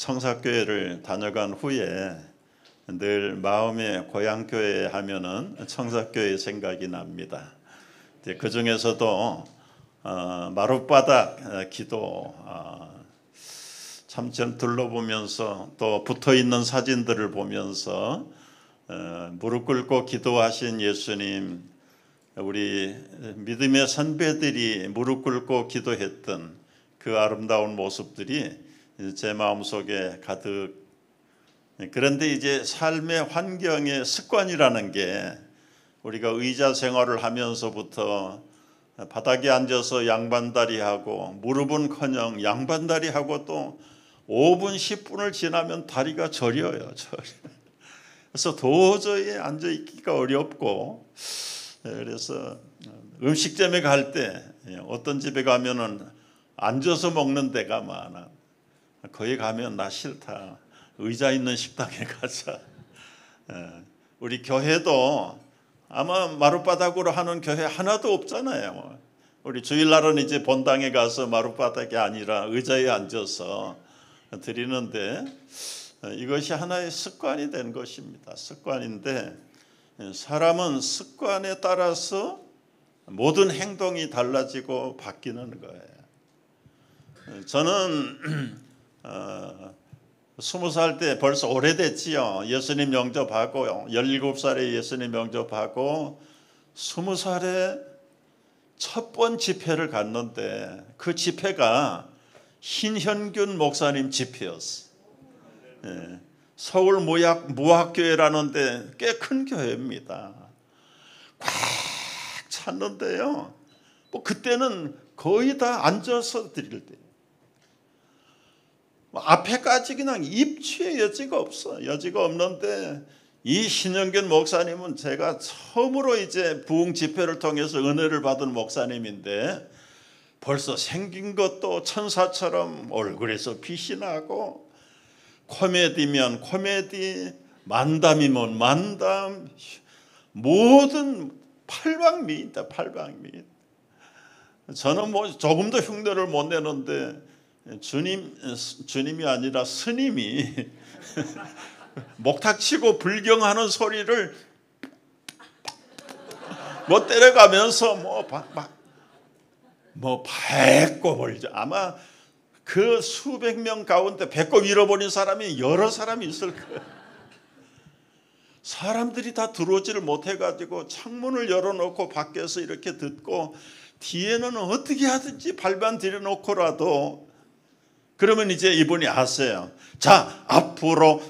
청사교회를 다녀간 후에 늘 마음의 고향교회 하면은 청사교회 생각이 납니다. 그 중에서도 마룻바닥 기도 참 전 둘러보면서 또 붙어있는 사진들을 보면서 무릎 꿇고 기도하신 예수님, 우리 믿음의 선배들이 무릎 꿇고 기도했던 그 아름다운 모습들이 제 마음속에 가득. 그런데 이제 삶의 환경의 습관이라는 게 우리가 의자 생활을 하면서부터 바닥에 앉아서 양반다리 하고 무릎은커녕 양반다리 하고 또 5분 10분을 지나면 다리가 저려요. 그래서 도저히 앉아있기가 어렵고, 그래서 음식점에 갈 때 어떤 집에 가면은 앉아서 먹는 데가 많아. 거기 가면 나 싫다. 의자 있는 식당에 가자. 우리 교회도 아마 마룻바닥으로 하는 교회 하나도 없잖아요. 우리 주일날은 이제 본당에 가서 마룻바닥이 아니라 의자에 앉아서 드리는데 이것이 하나의 습관이 된 것입니다. 습관인데 사람은 습관에 따라서 모든 행동이 달라지고 바뀌는 거예요. 저는 20살 때 벌써 오래됐지요. 예수님 영접하고 17살에 예수님 영접하고 20살에 첫 번 집회를 갔는데 그 집회가 신현균 목사님 집회였어요. 서울 무학교회라는데 꽤 큰 교회입니다. 꽉 찼는데요. 뭐 그때는 거의 다 앉아서 드릴 때. 앞에까지 그냥 입추의 여지가 없어. 여지가 없는데 이 신영균 목사님은 제가 처음으로 이제 부흥 집회를 통해서 은혜를 받은 목사님인데 벌써 생긴 것도 천사처럼 얼굴에서 빛이 나고 코미디면 코미디, 만담이면 만담, 모든 팔방미인다. 팔방미. 저는 뭐 조금도 흉내를 못 내는데 주님이 아니라 스님이 목탁 치고 불경하는 소리를 뭐 때려가면서 뭐 배꼽 을죠. 아마 그 수백 명 가운데 배꼽 잃어버린 사람이 여러 사람이 있을 거예요. 사람들이 다 들어오지를 못해가지고 창문을 열어놓고 밖에서 이렇게 듣고 뒤에는 어떻게 하든지 발만 들여놓고라도 그러면 이제 이분이 아세요. 자, 앞으로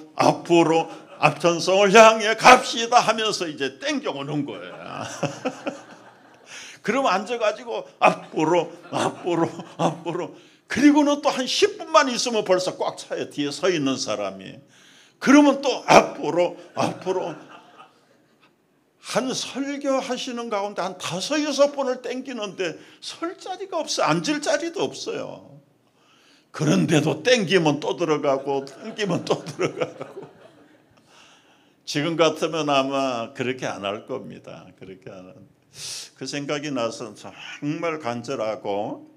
앞전성을 향해 갑시다 하면서 이제 땡겨오는 거예요. 그러면 앉아가지고 앞으로 그리고는 또 한 10분만 있으면 벌써 꽉 차요. 뒤에 서 있는 사람이. 그러면 또 앞으로 한 설교하시는 가운데 한 5, 6번을 땡기는데 설 자리가 없어요. 앉을 자리도 없어요. 그런데도 땡기면 또 들어가고 땡기면 또 들어가고. 지금 같으면 아마 그렇게 안 할 겁니다. 그렇게 안 할. 그 생각이 나서 정말 간절하고,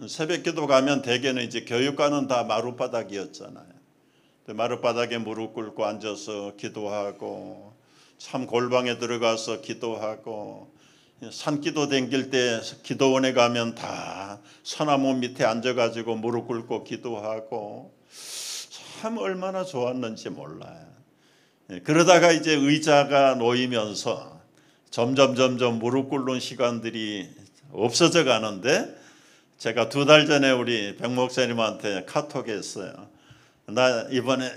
새벽기도 가면 대개는 이제 교육과는 다 마룻바닥이었잖아요. 마룻바닥에 무릎 꿇고 앉아서 기도하고, 참 골방에 들어가서 기도하고, 산기도 댕길 때 기도원에 가면 다 소나무 밑에 앉아가지고 무릎 꿇고 기도하고, 참 얼마나 좋았는지 몰라요. 그러다가 이제 의자가 놓이면서 점점 무릎 꿇는 시간들이 없어져 가는데, 제가 2달 전에 우리 백 목사님한테 카톡했어요. 나 이번에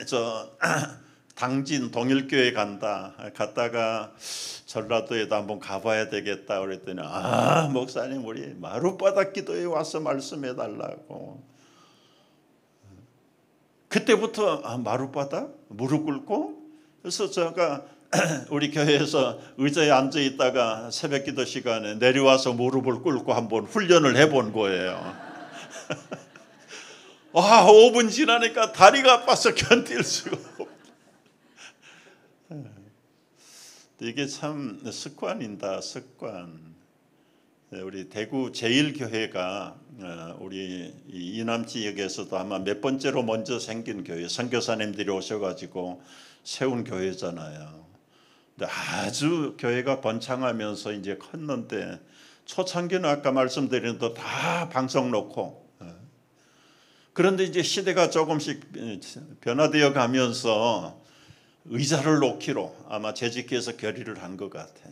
당진 동일교회 간다. 갔다가 전라도에도 한번 가봐야 되겠다 그랬더니, 목사님 우리 마룻바닥 기도에 와서 말씀해 달라고. 그때부터 마룻바닥 무릎 꿇고. 그래서 제가 우리 교회에서 의자에 앉아 있다가 새벽기도 시간에 내려와서 무릎을 꿇고 한번 훈련을 해본 거예요. 5분 지나니까 다리가 아파서 견딜 수가 없어. 이게 참 습관이다. 습관. 우리 대구 제1교회가 우리 이남 지역에서도 아마 몇 번째로 먼저 생긴 교회, 선교사님들이 오셔가지고 세운 교회잖아요. 근데 아주 교회가 번창하면서 이제 컸는데 초창기는 아까 말씀드린 대로 다 방송 놓고, 그런데 이제 시대가 조금씩 변화되어 가면서 의자를 놓기로 아마 재직해서 결의를 한 것 같아.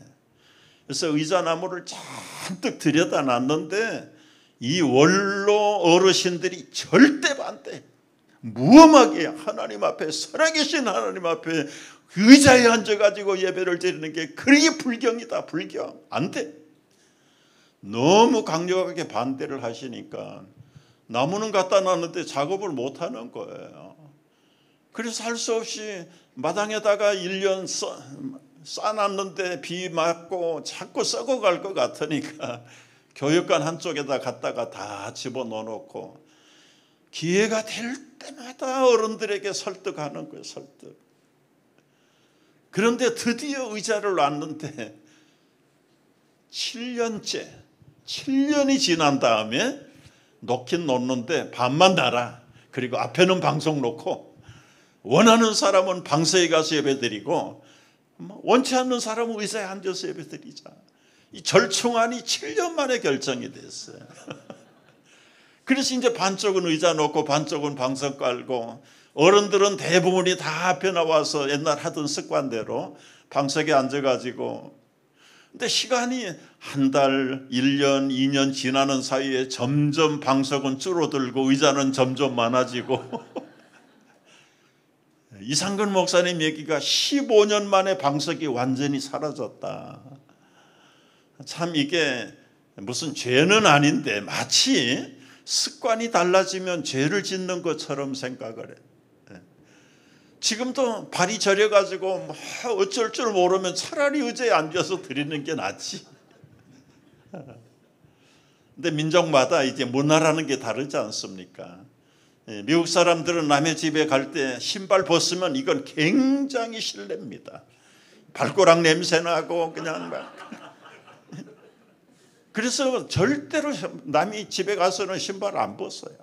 그래서 의자 나무를 잔뜩 들여다놨는데 이 원로 어르신들이 절대 반대, 무엄하게 하나님 앞에, 살아계신 하나님 앞에 의자에 앉아가지고 예배를 드리는 게 그게 불경이다. 불경 안 돼. 너무 강력하게 반대를 하시니까 나무는 갖다 놨는데 작업을 못하는 거예요. 그래서 할 수 없이 마당에다가 1년 쌓아놨는데 비 맞고 자꾸 썩어갈 것 같으니까 교육관 한쪽에다 갖다가 다 집어넣어놓고 기회가 될 때마다 어른들에게 설득하는 거예요. 설득. 그런데 드디어 의자를 놨는데 7년이 지난 다음에 놓긴 놓는데 반만 달아. 그리고 앞에는 방송 놓고 원하는 사람은 방서에 가서 예배드리고 원치 않는 사람은 의자에 앉아서 예배드리자. 이 절충안이 7년 만에 결정이 됐어요. 그래서 이제 반쪽은 의자 놓고 반쪽은 방석 깔고 어른들은 대부분이 다 앞에 나와서 옛날 하던 습관대로 방석에 앉아가지고, 근데 시간이 한 달, 1년, 2년 지나는 사이에 점점 방석은 줄어들고 의자는 점점 많아지고 이상근 목사님 얘기가 15년 만에 방석이 완전히 사라졌다. 참 이게 무슨 죄는 아닌데 마치 습관이 달라지면 죄를 짓는 것처럼 생각을 해. 지금도 발이 저려가지고 어쩔 줄 모르면 차라리 의자에 앉아서 드리는 게 낫지. 근데 민족마다 이제 문화라는 게 다르지 않습니까? 미국 사람들은 남의 집에 갈 때 신발 벗으면 이건 굉장히 실례입니다. 발가락 냄새 나고 그냥 막. 그래서 절대로 남의 집에 가서는 신발 안 벗어요.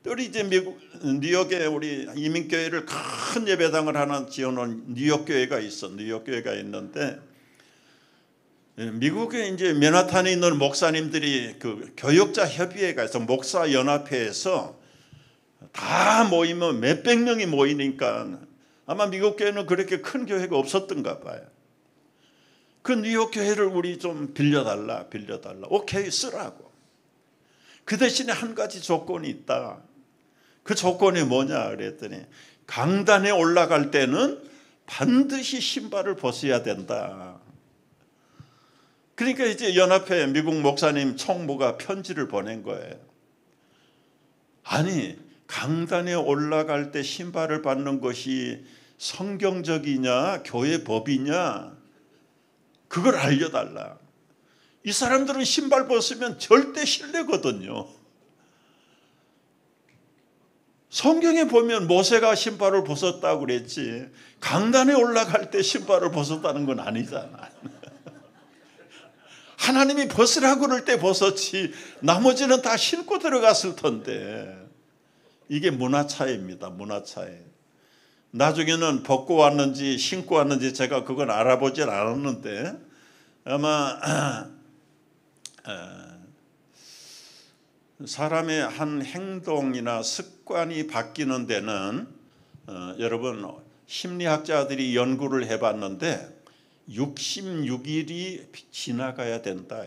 우리 이제 미국 뉴욕에 우리 이민교회를 큰 예배당을 하나 지어놓은 뉴욕 교회가 있어. 뉴욕 교회가 있는데 미국에 이제 맨하탄에 있는 목사님들이 그 교역자 협의회가 있어. 목사 연합회에서 다 모이면 몇백 명이 모이니까 아마 미국 교회는 그렇게 큰 교회가 없었던가 봐요. 그 뉴욕 교회를 우리 좀 빌려달라. 오케이, 쓰라고. 그 대신에 한 가지 조건이 있다. 그 조건이 뭐냐 그랬더니 강단에 올라갈 때는 반드시 신발을 벗어야 된다. 그러니까 이제 연합회 미국 목사님 총무가 편지를 보낸 거예요. 아니, 강단에 올라갈 때 신발을 벗는 것이 성경적이냐 교회 법이냐 그걸 알려달라. 이 사람들은 신발 벗으면 절대 실례거든요. 성경에 보면 모세가 신발을 벗었다고 그랬지 강단에 올라갈 때 신발을 벗었다는 건 아니잖아. 하나님이 벗으라고 그럴 때 벗었지 나머지는 다 신고 들어갔을 텐데. 이게 문화 차이입니다. 문화 차이. 나중에는 벗고 왔는지 신고 왔는지 제가 그건 알아보질 않았는데 아마 사람의 한 행동이나 습관이 바뀌는 데는 여러분 심리학자들이 연구를 해봤는데 66일이 지나가야 된다.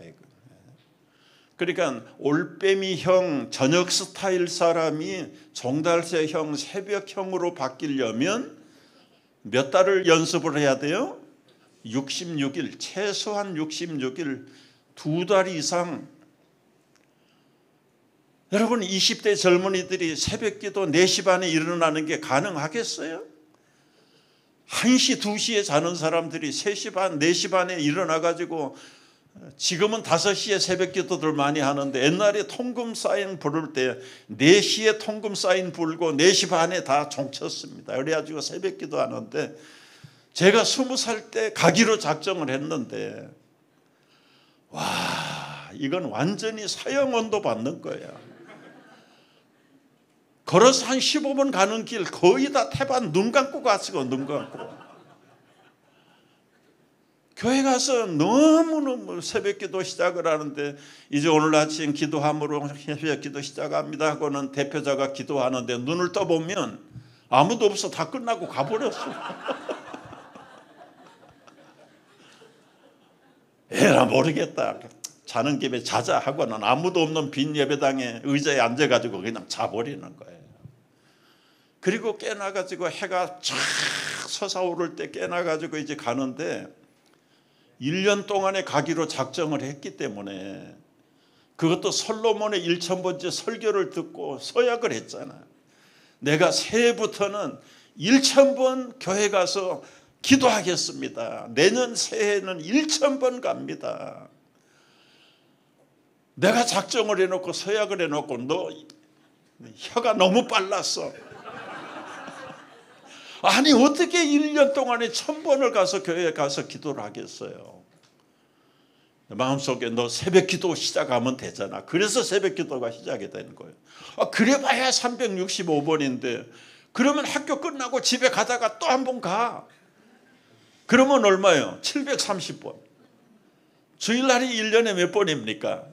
그러니까 올빼미형 저녁 스타일 사람이 종달새형 새벽형으로 바뀌려면 몇 달을 연습을 해야 돼요? 66일, 최소한 66일, 2달 이상. 여러분 20대 젊은이들이 새벽기도 4시 반에 일어나는 게 가능하겠어요? 1시, 2시에 자는 사람들이 3시 반, 4시 반에 일어나가지고 지금은 5시에 새벽기도들 많이 하는데 옛날에 통금 사인 부를 때 4시에 통금 사인 불고 4시 반에 다 종쳤습니다. 그래가지고 새벽기도 하는데 제가 20살 때 가기로 작정을 했는데 와 이건 완전히 사형언도 받는 거야. 걸어서 한 15분 가는 길 거의 다 태반 눈 감고 갔어. 눈 감고. 교회 가서 너무너무 새벽기도 시작을 하는데 이제 오늘 아침 기도함으로 새벽기도 시작합니다 하고는 대표자가 기도하는데 눈을 떠보면 아무도 없어. 다 끝나고 가버렸어. 에라 모르겠다. 자는 김에 자자 하고는 아무도 없는 빈 예배당에 의자에 앉아가지고 그냥 자버리는 거예요. 그리고 깨나가지고 해가 쫙 솟아오를 때 깨나가지고 이제 가는데 1년 동안에 가기로 작정을 했기 때문에 그것도 솔로몬의 1000번째 설교를 듣고 서약을 했잖아. 내가 새해부터는 1000번 교회 가서 기도하겠습니다. 내년 새해는 1000번 갑니다. 내가 작정을 해놓고 서약을 해놓고 너 혀가 너무 빨랐어. 아니 어떻게 1년 동안에 1000번을 가서 교회에 가서 기도를 하겠어요. 마음속에 너 새벽기도 시작하면 되잖아. 그래서 새벽기도가 시작이 되는 거예요. 그래봐야 365번인데 그러면 학교 끝나고 집에 가다가 또 한 번 가. 그러면 얼마예요? 730번. 주일날이 1년에 몇 번입니까?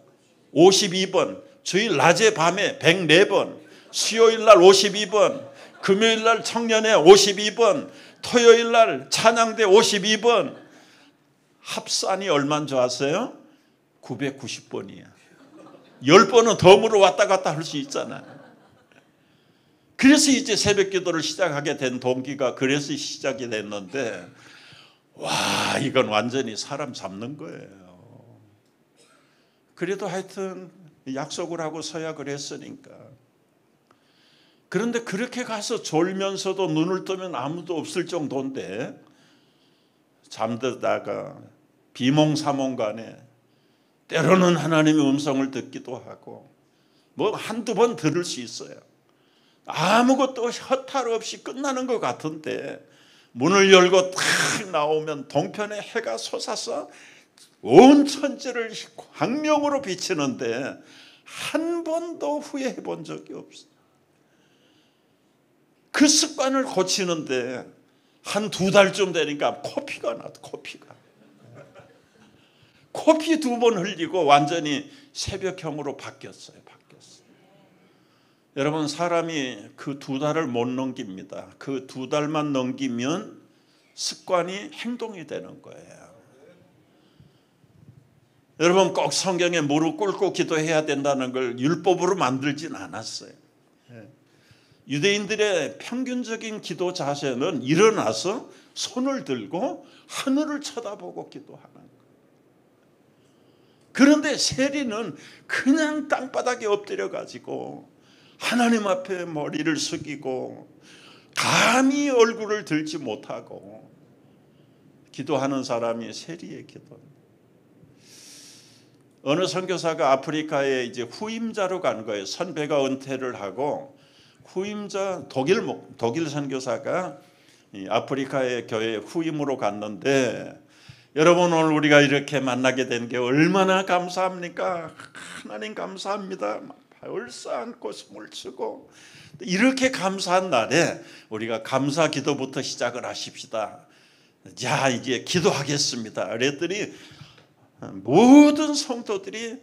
52번. 주일 낮에 밤에 104번. 수요일날 52번. 금요일날 청년회 52번. 토요일날 찬양대 52번. 합산이 얼마인 줄 아세요? 990번이야. 10번은 덤으로 왔다 갔다 할 수 있잖아요. 그래서 이제 새벽기도를 시작하게 된 동기가 그래서 시작이 됐는데 와 이건 완전히 사람 잡는 거예요. 그래도 하여튼 약속을 하고 서약을 했으니까. 그런데 그렇게 가서 졸면서도 눈을 뜨면 아무도 없을 정도인데 잠들다가 비몽사몽간에 때로는 하나님의 음성을 듣기도 하고 뭐 한두 번 들을 수 있어요. 아무것도 허탈 없이 끝나는 것 같은데 문을 열고 탁 나오면 동편에 해가 솟아서 온 천지를 광명으로 비치는데 한 번도 후회해 본 적이 없어요. 그 습관을 고치는데 한 2달쯤 되니까 코피가 나도 코피 2번 흘리고 완전히 새벽형으로 바뀌었어요. 여러분 사람이 그 2달을 못 넘깁니다. 그 2달만 넘기면 습관이 행동이 되는 거예요. 여러분 꼭 성경에 무릎 꿇고 기도해야 된다는 걸 율법으로 만들진 않았어요. 유대인들의 평균적인 기도 자세는 일어나서 손을 들고 하늘을 쳐다보고 기도하는 거예요. 그런데 세리는 그냥 땅바닥에 엎드려 가지고 하나님 앞에 머리를 숙이고 감히 얼굴을 들지 못하고 기도하는 사람이 세리의 기도입니다. 어느 선교사가 아프리카에 이제 후임자로 간 거예요. 선배가 은퇴를 하고 후임자 독일 선교사가 아프리카의 교회 후임으로 갔는데 여러분 오늘 우리가 이렇게 만나게 된 게 얼마나 감사합니까? 하나님 감사합니다. 벌써 안고 숨을 쉬고 이렇게 감사한 날에 우리가 감사 기도부터 시작을 하십시다. 자 이제 기도하겠습니다. 그랬더니 모든 성도들이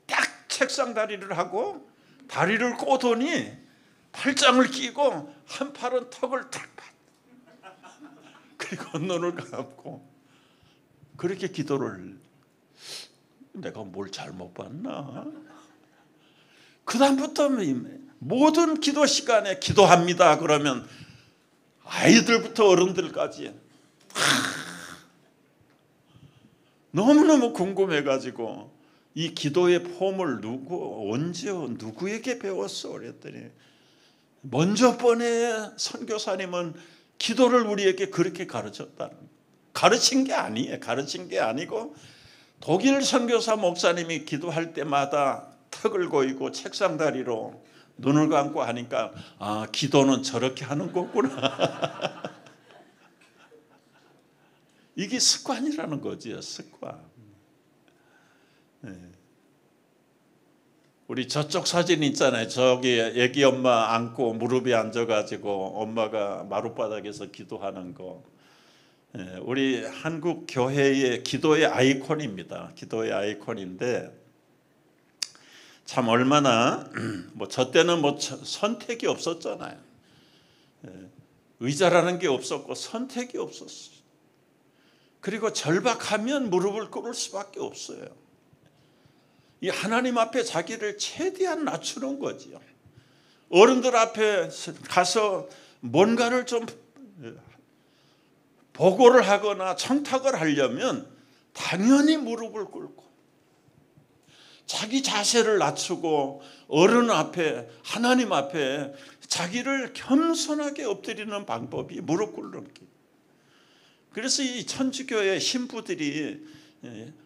딱 책상 다리를 하고 다리를 꼬더니 팔짱을 끼고 한 팔은 턱을 탁 그리고 눈을 감고 그렇게 기도를 내가 뭘 잘못 봤나? 그 다음부터 모든 기도 시간에 기도합니다. 그러면 아이들부터 어른들까지 너무너무 궁금해가지고 이 기도의 폼을 언제 누구에게 배웠어? 그랬더니 먼저 번에 선교사님은 기도를 우리에게 그렇게 가르쳤다는 거예요. 가르친 게 아니에요. 가르친 게 아니고 독일 선교사 목사님이 기도할 때마다 턱을 고이고 책상 다리로 눈을 감고 하니까 아 기도는 저렇게 하는 거구나. 이게 습관이라는 거죠. 습관. 우리 저쪽 사진 있잖아요. 저기 애기 엄마 안고 무릎에 앉아가지고 엄마가 마룻바닥에서 기도하는 거. 우리 한국 교회의 기도의 아이콘입니다. 기도의 아이콘인데 참 얼마나 뭐 저 때는 뭐 선택이 없었잖아요. 의자라는 게 없었고 선택이 없었어요. 그리고 절박하면 무릎을 꿇을 수밖에 없어요. 이 하나님 앞에 자기를 최대한 낮추는 거지요. 어른들 앞에 가서 뭔가를 좀 보고를 하거나 청탁을 하려면 당연히 무릎을 꿇고 자기 자세를 낮추고 어른 앞에 하나님 앞에 자기를 겸손하게 엎드리는 방법이 무릎 꿇는 길. 그래서 이 천주교의 신부들이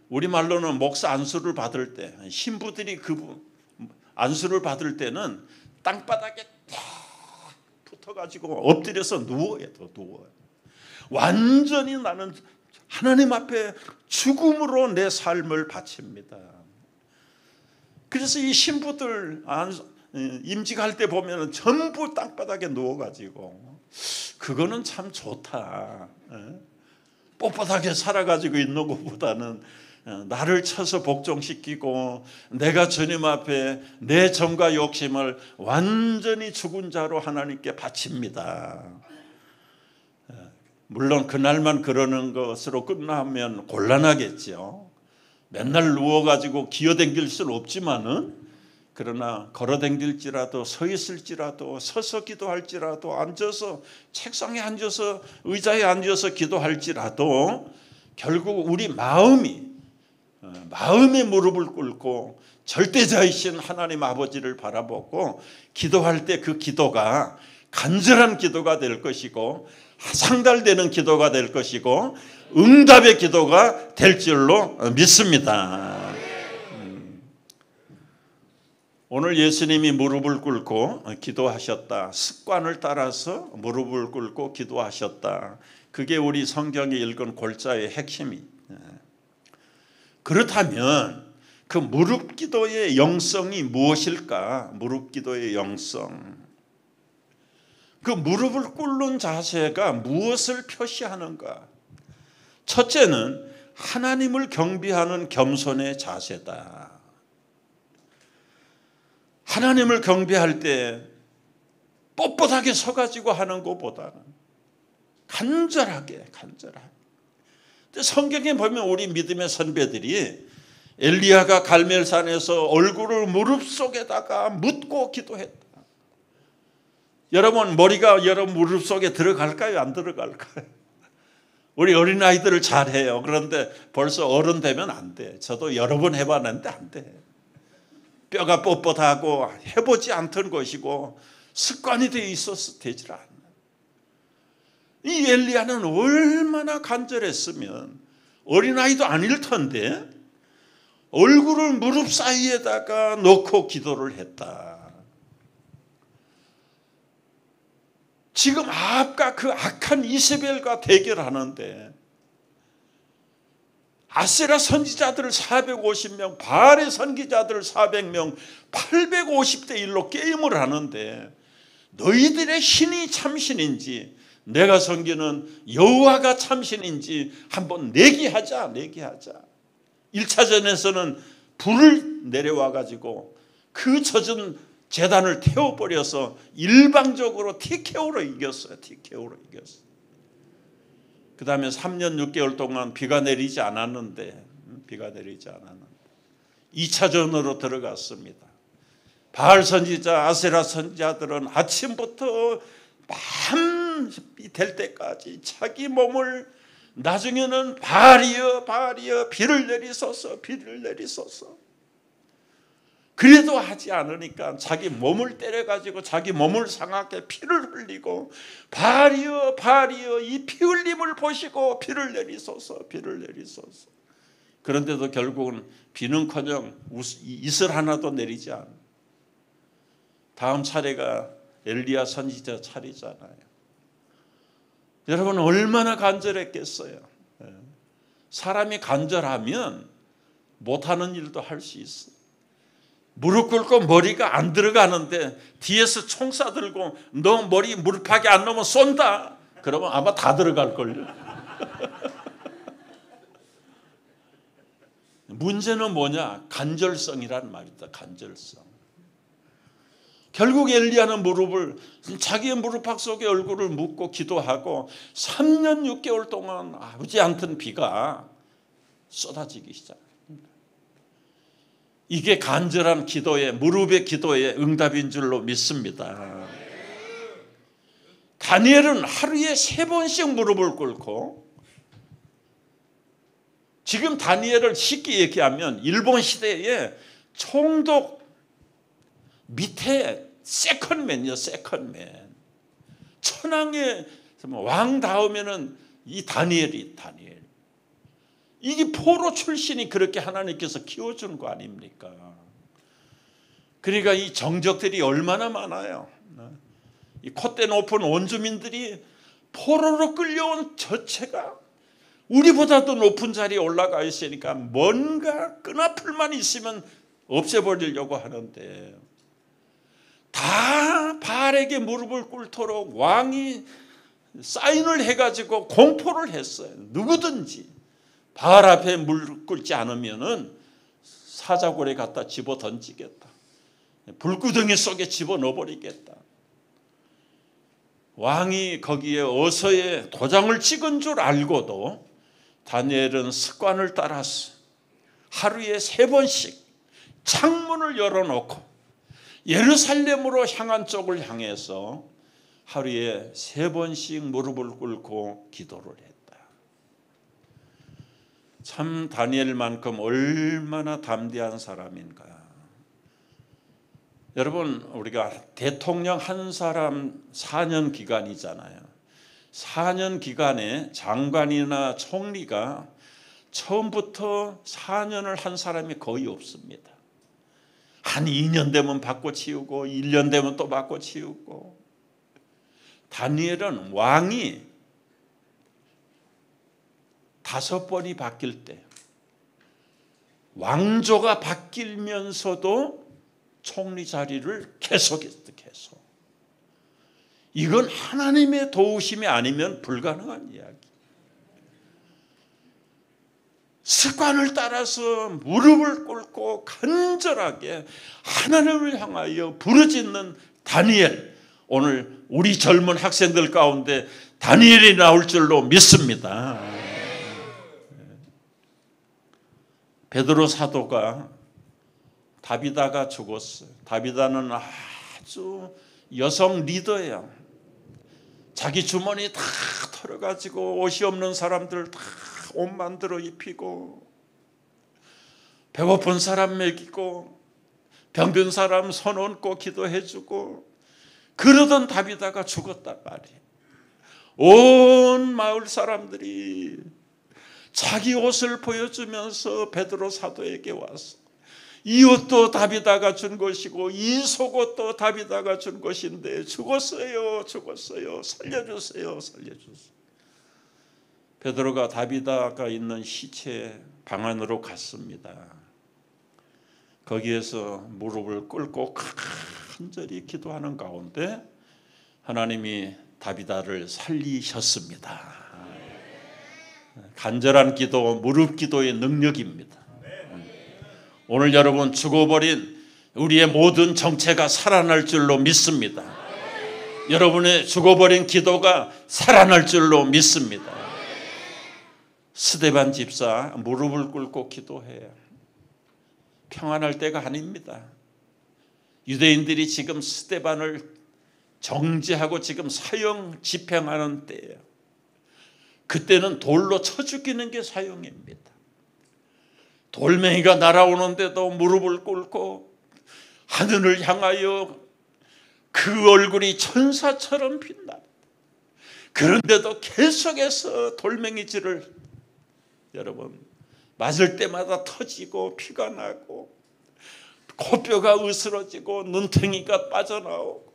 우리말로는 목사 안수를 받을 때 신부들이 그 안수를 받을 때는 땅바닥에 딱 붙어가지고 엎드려서 누워요. 누워요. 완전히 나는 하나님 앞에 죽음으로 내 삶을 바칩니다. 그래서 이 신부들 임직할 때 보면 전부 땅바닥에 누워가지고 그거는 참 좋다. 뻣뻣하게 살아가지고 있는 것보다는 나를 쳐서 복종시키고 내가 주님 앞에 내 정과 욕심을 완전히 죽은 자로 하나님께 바칩니다. 물론 그날만 그러는 것으로 끝나면 곤란하겠죠. 맨날 누워가지고 기어댕길 수는 없지만은 그러나 걸어댕길지라도 서 있을지라도 서서 기도할지라도 앉아서 책상에 앉아서 의자에 앉아서 기도할지라도 결국 우리 마음의 무릎을 꿇고 절대자이신 하나님 아버지를 바라보고 기도할 때 그 기도가 간절한 기도가 될 것이고 상달되는 기도가 될 것이고 응답의 기도가 될 줄로 믿습니다. 오늘 예수님이 무릎을 꿇고 기도하셨다. 습관을 따라서 무릎을 꿇고 기도하셨다. 그게 우리 성경에 읽은 골자의 핵심이. 그렇다면 그 무릎 기도의 영성이 무엇일까? 무릎 기도의 영성. 그 무릎을 꿇는 자세가 무엇을 표시하는가? 첫째는 하나님을 경배하는 겸손의 자세다. 하나님을 경배할 때 뻣뻣하게 서가지고 하는 것보다는 간절하게. 근데 성경에 보면 우리 믿음의 선배들이 엘리야가 갈멜산에서 얼굴을 무릎 속에다가 묻고 기도했다. 여러분 머리가 여러분 무릎 속에 들어갈까요? 안 들어갈까요? 우리 어린아이들을 잘해요. 그런데 벌써 어른 되면 안 돼. 저도 여러 번 해봤는데 안 돼. 뼈가 뻣뻣하고 해보지 않던 것이고 습관이 되어 있어서 되질 않아. 이 엘리야는 얼마나 간절했으면 어린아이도 아닐 텐데 얼굴을 무릎 사이에다가 놓고 기도를 했다. 지금 아합과 그 악한 이세벨과 대결하는데 아세라 선지자들을 450명, 바알의 선지자들을 400명, 850대 1로 게임을 하는데 너희들의 신이 참신인지 내가 섬기는 여호와가 참신인지 한번 내기하자. 1차전에서는 불을 내려와가지고 그 젖은 제단을 태워버려서 일방적으로 TKO로 이겼어요. 그 다음에 3년 6개월 동안 비가 내리지 않았는데 2차전으로 들어갔습니다. 바알 선지자, 아세라 선지자들은 아침부터 밤이 될 때까지 자기 몸을 나중에는 바알이여 비를 내리소서. 그래도 하지 않으니까 자기 몸을 때려가지고 자기 몸을 상하게 피를 흘리고 바알이여 이 피 흘림을 보시고 비를 내리소서. 그런데도 결국은 비는커녕 이슬 하나도 내리지 않아. 다음 차례가 엘리야 선지자 차례잖아요. 여러분 얼마나 간절했겠어요. 사람이 간절하면 못하는 일도 할 수 있어. 무릎 꿇고 머리가 안 들어가는데 뒤에서 총 쏴들고 너 머리 무릎팍에 안 넣으면 쏜다. 그러면 아마 다 들어갈걸요. 문제는 뭐냐? 간절성이란 말이다. 간절성. 결국 엘리야는 무릎을 자기의 무릎팍 속에 얼굴을 묻고 기도하고 3년 6개월 동안 아버지 않던 비가 쏟아지기 시작합니다. 이게 간절한 기도의 무릎의 기도의 응답인 줄로 믿습니다. 다니엘은 하루에 3번씩 무릎을 꿇고, 지금 다니엘을 쉽게 얘기하면 일본 시대에 총독 밑에 세컨맨이요, 세컨맨. 천황의 왕 다음에는 이 다니엘. 이게 포로 출신이 그렇게 하나님께서 키워준 거 아닙니까? 그러니까 이 정적들이 얼마나 많아요. 이 콧대 높은 원주민들이 포로로 끌려온 저체가 우리보다도 높은 자리에 올라가 있으니까 뭔가 끈아풀만 있으면 없애버리려고 하는데, 다 바알에게 무릎을 꿇도록 왕이 사인을 해가지고 공포를 했어요. 누구든지 바알 앞에 무릎 꿇지 않으면은 사자굴에 갖다 집어 던지겠다. 불구덩이 속에 집어 넣어버리겠다. 왕이 거기에 어서에 도장을 찍은 줄 알고도 다니엘은 습관을 따라서 하루에 3번씩 창문을 열어놓고 예루살렘으로 향한 쪽을 향해서 하루에 3번씩 무릎을 꿇고 기도를 했다. 참 다니엘만큼 얼마나 담대한 사람인가. 여러분, 우리가 대통령 한 사람 4년 기간이잖아요. 4년 기간에 장관이나 총리가 처음부터 4년을 한 사람이 거의 없습니다. 한 2년 되면 바꿔치우고 1년 되면 또 바꿔치우고. 다니엘은 왕이 5번이 바뀔 때 왕조가 바뀌면서도 총리 자리를 계속했다. 계속. 이건 하나님의 도우심이 아니면 불가능한 이야기. 습관을 따라서 무릎을 꿇고 간절하게 하나님을 향하여 부르짖는 다니엘. 오늘 우리 젊은 학생들 가운데 다니엘이 나올 줄로 믿습니다. 베드로 사도가 다비다가 죽었어요. 다비다는 아주 여성 리더예요. 자기 주머니 다 털어가지고 옷이 없는 사람들 다 옷 만들어 입히고, 배고픈 사람 먹이고, 병든 사람 손 얹고 기도해주고, 그러던 다비다가 죽었단 말이에요. 온 마을 사람들이 자기 옷을 보여주면서 베드로 사도에게 왔어. 이 옷도 다비다가 준 것이고 이 속옷도 다비다가 준 것인데 죽었어요. 살려주세요. 베드로가 다비다가 있는 시체 방 안으로 갔습니다. 거기에서 무릎을 꿇고 간절히 기도하는 가운데 하나님이 다비다를 살리셨습니다. 간절한 기도, 무릎 기도의 능력입니다. 오늘 여러분 죽어버린 우리의 모든 정체가 살아날 줄로 믿습니다. 여러분의 죽어버린 기도가 살아날 줄로 믿습니다. 스데반 집사 무릎을 꿇고 기도해요. 평안할 때가 아닙니다. 유대인들이 지금 스데반을 정죄하고 지금 사형 집행하는 때예요. 그때는 돌로 쳐 죽이는 게 사형입니다. 돌멩이가 날아오는데도 무릎을 꿇고 하늘을 향하여 그 얼굴이 천사처럼 빛납니다. 그런데도 계속해서 돌멩이질을 여러분 맞을 때마다 터지고 피가 나고 코뼈가 으스러지고 눈탱이가 빠져나오고,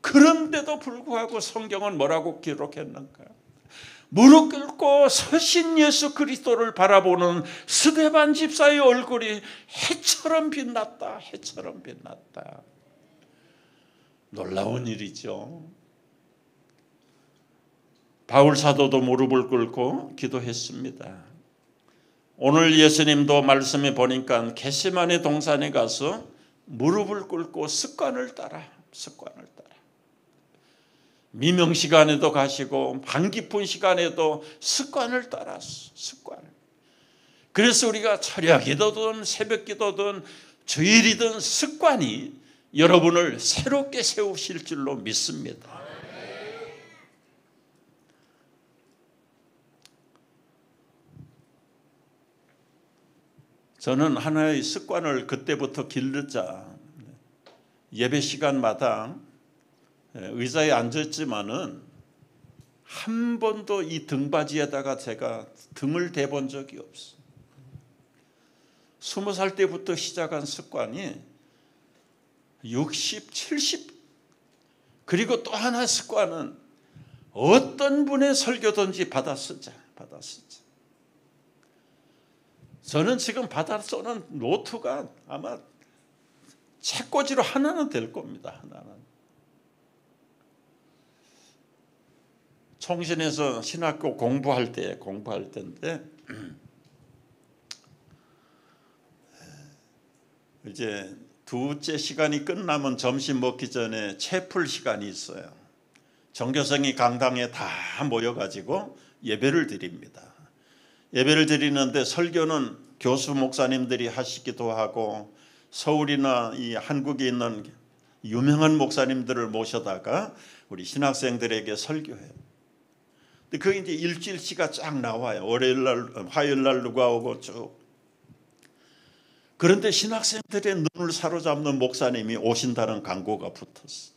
그런데도 불구하고 성경은 뭐라고 기록했는가? 무릎 꿇고 서신 예수 그리스도를 바라보는 스데반 집사의 얼굴이 해처럼 빛났다. 해처럼 빛났다. 놀라운 일이죠. 바울 사도도 무릎을 꿇고 기도했습니다. 오늘 예수님도 말씀해 보니까 겟세마네 동산에 가서 무릎을 꿇고 습관을 따라 미명 시간에도 가시고 밤 깊은 시간에도 습관을 따랐어. 습관을. 그래서 우리가 철야 기도든 새벽 기도든 주일이든 습관이 여러분을 새롭게 세우실 줄로 믿습니다. 저는 하나의 습관을 그때부터 기르자 예배 시간마다 의자에 앉았지만은 한 번도 이 등받이에다가 제가 등을 대본 적이 없어요. 20살 때부터 시작한 습관이 60, 70 그리고 또 하나 습관은 어떤 분의 설교든지 받아 쓰자. 저는 지금 받아 쓰는 노트가 아마 책꽂이로 하나는 될 겁니다. 하나는. 총신에서 신학교 공부할 때인데 이제 두째 시간이 끝나면 점심 먹기 전에 채플 시간이 있어요. 전교생이 강당에 다 모여가지고 예배를 드립니다. 예배를 드리는데 설교는 교수 목사님들이 하시기도 하고 서울이나 이 한국에 있는 유명한 목사님들을 모셔다가 우리 신학생들에게 설교해요. 그게 이제 일주일치가 쫙 나와요. 월요일 날, 화요일 날 누가 오고 쭉. 그런데 신학생들의 눈을 사로잡는 목사님이 오신다는 광고가 붙었어.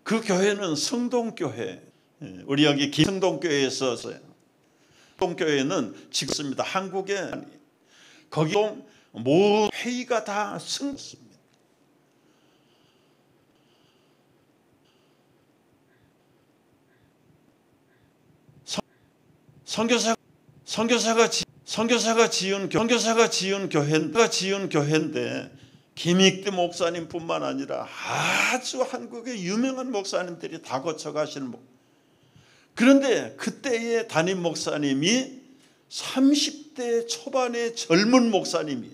그 교회는 성동교회. 우리 여기 성동교회에서 성동교회는 지금 있습니다. 한국에 거기 모든 회의가 다 승습니다. 선교사가 지은 교회인데 김익대 목사님뿐만 아니라 아주 한국의 유명한 목사님들이 다 거쳐가시는 그런데 그때의 담임 목사님이 30대 초반의 젊은 목사님이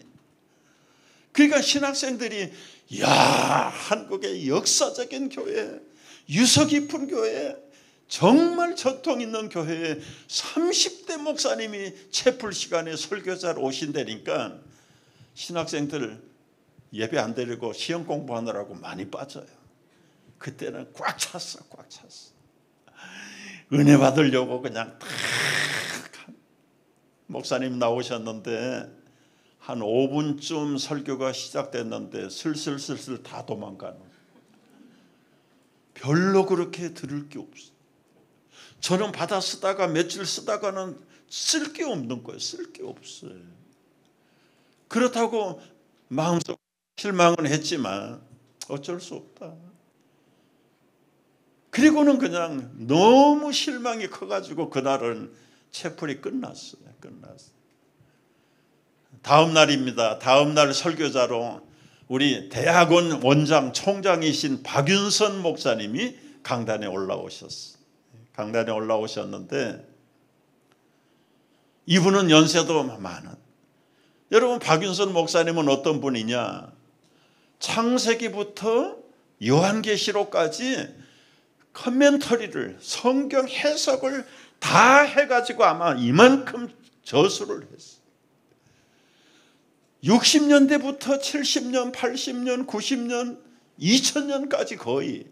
그러니까 신학생들이 야 한국의 역사적인 교회 유서 깊은 교회 정말 전통 있는 교회에 30대 목사님이 채플 시간에 설교자로 오신다니까 신학생들 예배 안 드리고 시험 공부하느라고 많이 빠져요. 그때는 꽉 찼어. 은혜 받으려고 그냥 탁 목사님 나오셨는데 한 5분쯤 설교가 시작됐는데 슬슬 다 도망가는 별로 그렇게 들을 게 없어. 저는 받아 쓰다가 며칠 쓰다가는 쓸 게 없는 거예요. 쓸 게 없어요. 그렇다고 마음속 실망은 했지만 어쩔 수 없다. 그리고는 그냥 너무 실망이 커가지고 그날은 채플이 끝났어요. 다음 날입니다. 다음 날 설교자로 우리 대학원 원장 총장이신 박윤선 목사님이 강단에 올라오셨어요. 강단에 올라오셨는데 이분은 연세도 많은 여러분 박윤선 목사님은 어떤 분이냐 창세기부터 요한계시록까지 커멘터리를 성경 해석을 다 해가지고 아마 이만큼 저수를 했어요. 60년대부터 70년, 80년, 90년, 2000년까지 거의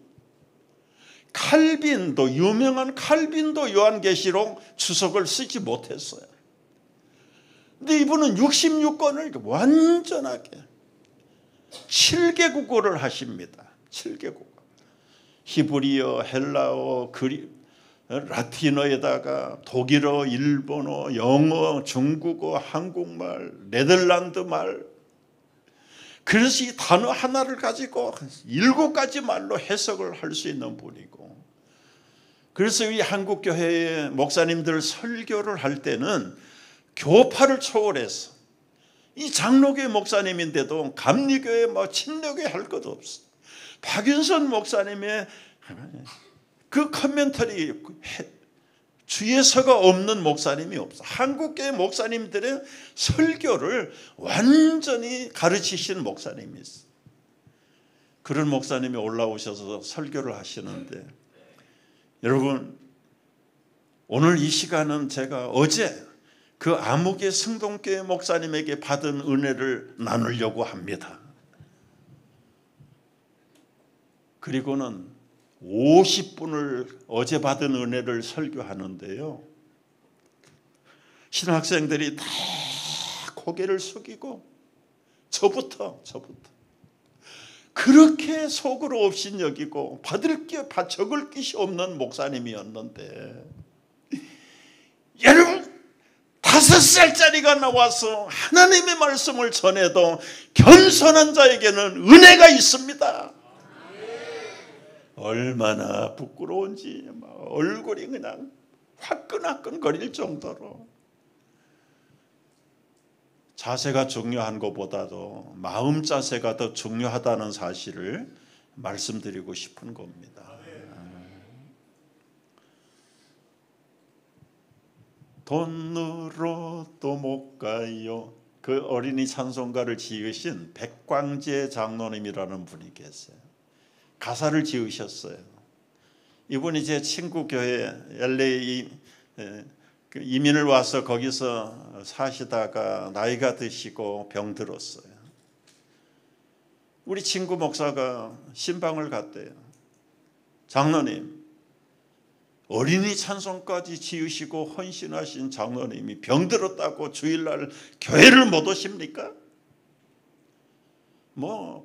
칼빈도 유명한 칼빈도 요한계시록 주석을 쓰지 못했어요. 근데 이분은 66권을 완전하게 7개국어를 하십니다. 7개국어. 히브리어, 헬라어, 라틴어에다가 독일어, 일본어, 영어, 중국어, 한국말, 네덜란드 말. 그래서 이 단어 하나를 가지고 7가지 말로 해석을 할 수 있는 분이고 그래서 이 한국교회의 목사님들 설교를 할 때는 교파를 초월해서 이 장로교회 목사님인데도 감리교회 침례교회 할 것도 없어. 박윤선 목사님의 그 커멘터리 주의서가 없는 목사님이 없어. 한국교회 목사님들의 설교를 완전히 가르치신 목사님이 있어. 그런 목사님이 올라오셔서 설교를 하시는데, 여러분 오늘 이 시간은 제가 어제 그 암흑의 승동교회 목사님에게 받은 은혜를 나누려고 합니다. 그리고는 50분을 어제 받은 은혜를 설교하는데요, 신학생들이 다 고개를 숙이고 저부터 그렇게 속으로 업신여기고 적을 것이 없는 목사님이었는데, 여러분 5살짜리가 나와서 하나님의 말씀을 전해도 겸손한 자에게는 은혜가 있습니다. 얼마나 부끄러운지 얼굴이 그냥 화끈화끈거릴 정도로. 자세가 중요한 것보다도 마음 자세가 더 중요하다는 사실을 말씀드리고 싶은 겁니다. 돈으로도 못 가요. 그 어린이 찬송가를 지으신 백광재 장로님이라는 분이 계세요. 가사를 지으셨어요. 이분이 제 친구 교회 LA 이민을 와서 거기서 사시다가 나이가 드시고 병들었어요. 우리 친구 목사가 신방을 갔대요. 장로님, 어린이 찬송까지 지으시고 헌신하신 장로님이 병들었다고 주일날 교회를 못 오십니까?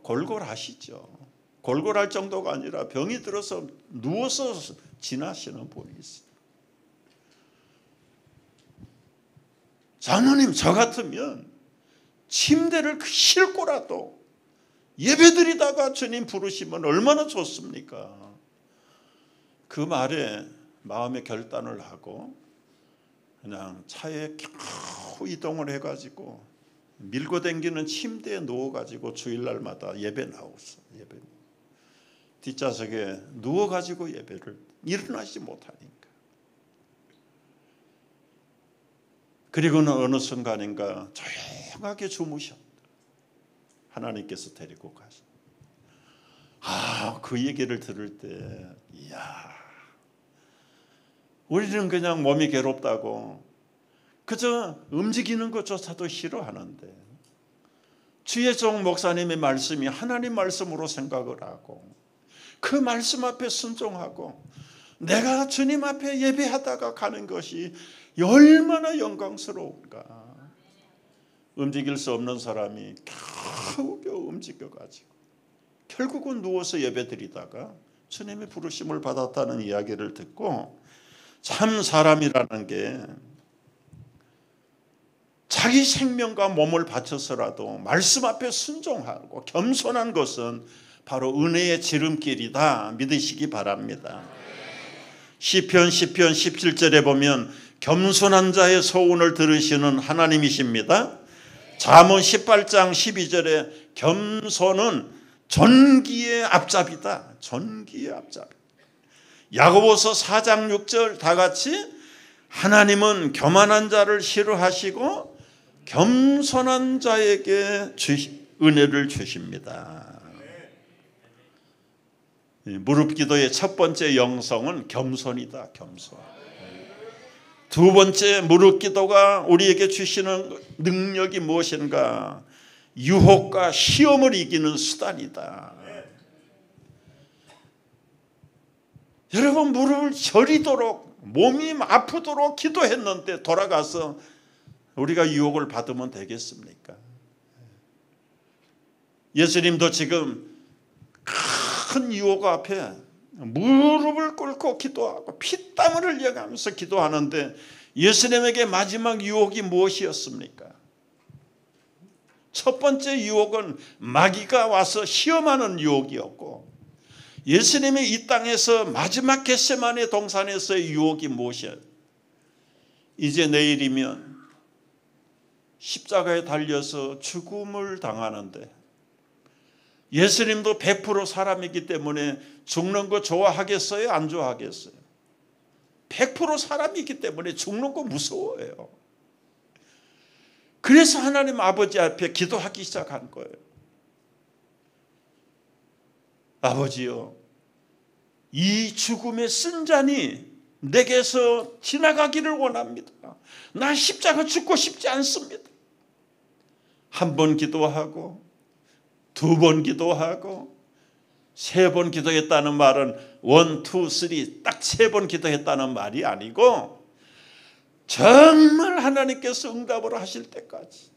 골골하시죠. 골골할 정도가 아니라 병이 들어서 누워서 지나시는 분이 있어요. 장로님, 저 같으면 침대를 싣고라도 예배드리다가 주님 부르시면 얼마나 좋습니까? 그 말에 마음의 결단을 하고 그냥 차에 겨우 이동을 해가지고 밀고 당기는 침대에 누워가지고 주일날마다 예배 나왔어. 예배. 뒷좌석에 누워가지고 예배를 일어나지 못하니까. 그리고는 어느 순간인가 조용하게 주무셨다. 하나님께서 데리고 가셔. 그 얘기를 들을 때, 이야, 우리는 그냥 몸이 괴롭다고 그저 움직이는 것조차도 싫어하는데, 주의 종 목사님의 말씀이 하나님 말씀으로 생각을 하고 그 말씀 앞에 순종하고 내가 주님 앞에 예배하다가 가는 것이 얼마나 영광스러울까. 움직일 수 없는 사람이 겨우겨우 움직여가지고 결국은 누워서 예배드리다가 주님의 부르심을 받았다는 이야기를 듣고, 참 사람이라는 게 자기 생명과 몸을 바쳐서라도 말씀 앞에 순종하고 겸손한 것은 바로 은혜의 지름길이다 믿으시기 바랍니다. 시편 17절에 보면 겸손한 자의 소원을 들으시는 하나님이십니다. 잠언 18장 12절에 겸손은 존귀의 앞잡이다. 존귀의 앞잡이. 야고보서 4장 6절 다 같이 하나님은 교만한 자를 싫어하시고 겸손한 자에게 은혜를 주십니다. 무릎 기도의 첫 번째 영성은 겸손이다. 겸손. 두 번째 무릎 기도가 우리에게 주시는 능력이 무엇인가? 유혹과 시험을 이기는 수단이다. 여러분, 무릎을 저리도록 몸이 아프도록 기도했는데 돌아가서 우리가 유혹을 받으면 되겠습니까? 예수님도 지금 큰 유혹 앞에 무릎을 꿇고 기도하고 피땀을 흘려가면서 기도하는데, 예수님에게 마지막 유혹이 무엇이었습니까? 첫 번째 유혹은 마귀가 와서 시험하는 유혹이었고, 예수님이 이 땅에서 마지막 겟세마네 동산에서의 유혹이 무엇이야? 이제 내일이면 십자가에 달려서 죽음을 당하는데, 예수님도 100% 사람이기 때문에 죽는 거 좋아하겠어요? 안 좋아하겠어요? 100% 사람이기 때문에 죽는 거 무서워해요. 그래서 하나님 아버지 앞에 기도하기 시작한 거예요. 아버지요, 이 죽음의 쓴 잔이 내게서 지나가기를 원합니다. 나 십자가 죽고 싶지 않습니다. 한 번 기도하고, 두 번 기도하고, 세 번 기도했다는 말은 1, 2, 3 딱 세 번 기도했다는 말이 아니고 정말 하나님께서 응답을 하실 때까지,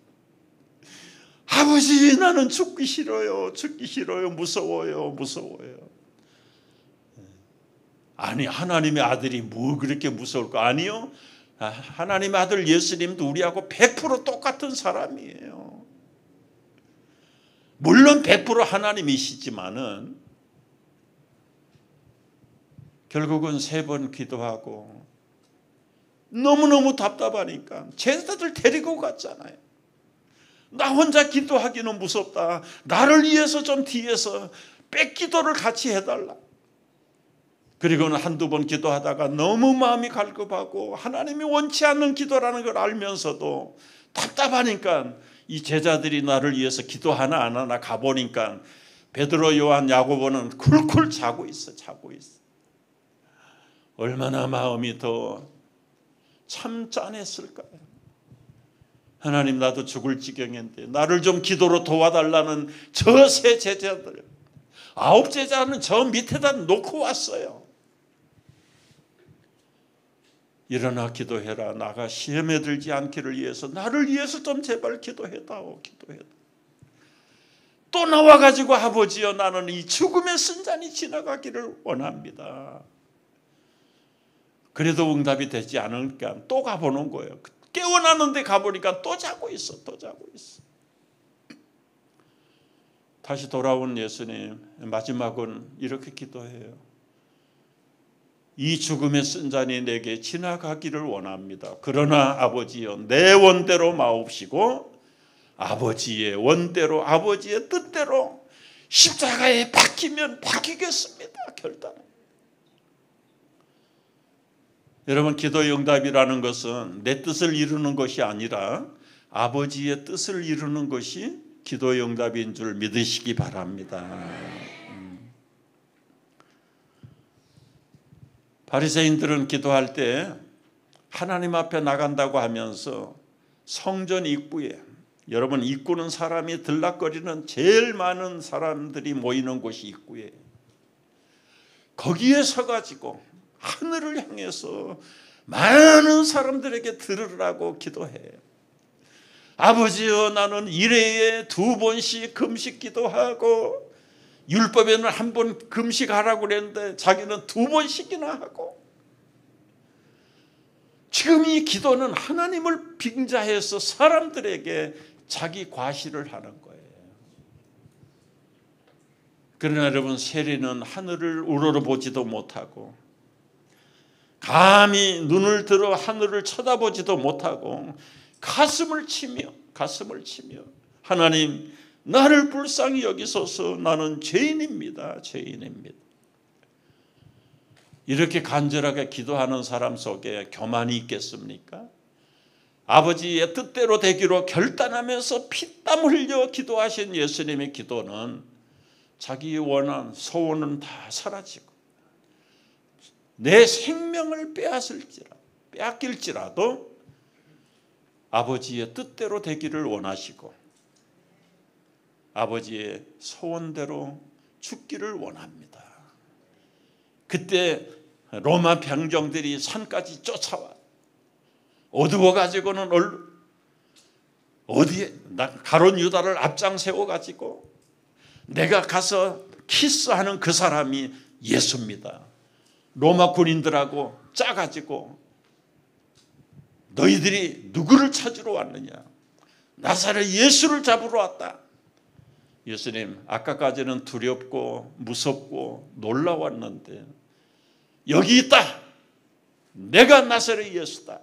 아버지 나는 죽기 싫어요, 죽기 싫어요, 무서워요, 무서워요. 아니, 하나님의 아들이 뭐 그렇게 무서울까? 아니요, 하나님의 아들 예수님도 우리하고 100% 똑같은 사람이에요. 물론 100% 하나님이시지만은 결국은 세 번 기도하고 너무너무 답답하니까 제자들 데리고 갔잖아요. 나 혼자 기도하기는 무섭다. 나를 위해서 좀 뒤에서 백기도를 같이 해달라. 그리고는 한두 번 기도하다가 너무 마음이 갈급하고 하나님이 원치 않는 기도라는 걸 알면서도 답답하니까 이 제자들이 나를 위해서 기도하나 안 하나 가보니까 베드로, 요한, 야고보는 쿨쿨 자고 있어. 얼마나 마음이 더 참 짠했을까요? 하나님, 나도 죽을 지경인데 나를 좀 기도로 도와달라는 저 세 제자들, 9 제자는 저 밑에다 놓고 왔어요. 일어나 기도해라. 나가 시험에 들지 않기를 위해서 나를 위해서 좀 제발 기도해다오. 기도해다. 또 나와가지고 아버지여, 나는 이 죽음의 순잔이 지나가기를 원합니다. 그래도 응답이 되지 않으니까 또 가보는 거예요. 깨어나는데 가보니까 또 자고 있어. 다시 돌아온 예수님, 마지막은 이렇게 기도해요. 이 죽음의 쓴 잔이 내게 지나가기를 원합니다. 그러나 아버지여, 내 원대로 마옵시고 아버지의 원대로, 아버지의 뜻대로 십자가에 박히면 박히겠습니다. 결단. 여러분, 기도의 응답이라는 것은 내 뜻을 이루는 것이 아니라 아버지의 뜻을 이루는 것이 기도의 응답인 줄 믿으시기 바랍니다. 바리새인들은 기도할 때 하나님 앞에 나간다고 하면서 성전 입구에, 여러분, 입구는 사람이 들락거리는 제일 많은 사람들이 모이는 곳이 입구에, 거기에 서가지고 하늘을 향해서 많은 사람들에게 들으라고 기도해. 아버지여, 나는 일회에 2번씩 금식 기도하고, 율법에는 1번 금식하라고 그랬는데 자기는 2번씩이나 하고, 지금 이 기도는 하나님을 빙자해서 사람들에게 자기 과시를 하는 거예요. 그러나 여러분, 세리는 하늘을 우러러보지도 못하고 감히 눈을 들어 하늘을 쳐다보지도 못하고 가슴을 치며 하나님, 나를 불쌍히 여기소서. 나는 죄인입니다. 이렇게 간절하게 기도하는 사람 속에 교만이 있겠습니까? 아버지의 뜻대로 되기로 결단하면서 피땀 흘려 기도하신 예수님의 기도는 자기 원한, 소원은 다 사라지고 내 생명을 빼앗길지라도 아버지의 뜻대로 되기를 원하시고 아버지의 소원대로 죽기를 원합니다. 그때 로마 병정들이 산까지 쫓아와 어두워가지고는 어디에 가룟 유다를 앞장 세워가지고 내가 가서 키스하는 그 사람이 예수입니다. 로마 군인들하고 짜가지고 너희들이 누구를 찾으러 왔느냐? 나사렛 예수를 잡으러 왔다. 예수님, 아까까지는 두렵고 무섭고 놀라웠는데 여기 있다. 내가 나사렛 예수다.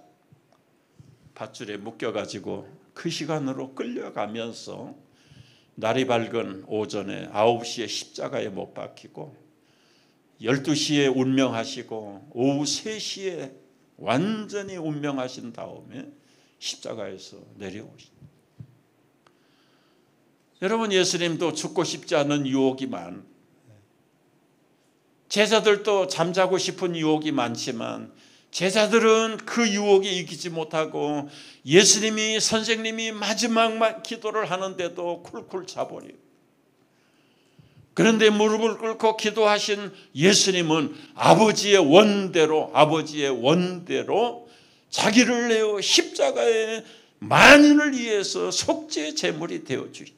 밧줄에 묶여가지고 그 시간으로 끌려가면서 날이 밝은 오전에 9시에 십자가에 못 박히고 12시에 운명하시고 오후 3시에 완전히 운명하신 다음에 십자가에서 내려오십니다. 여러분, 예수님도 죽고 싶지 않은 유혹이 제자들도 잠자고 싶은 유혹이 많지만 제자들은 그 유혹에 이기지 못하고 예수님이 선생님이 마지막 기도를 하는데도 쿨쿨 자버려요. 그런데 무릎을 꿇고 기도하신 예수님은 아버지의 원대로 자기를 내어 십자가에 만인을 위해서 속죄 제물이 되어주시.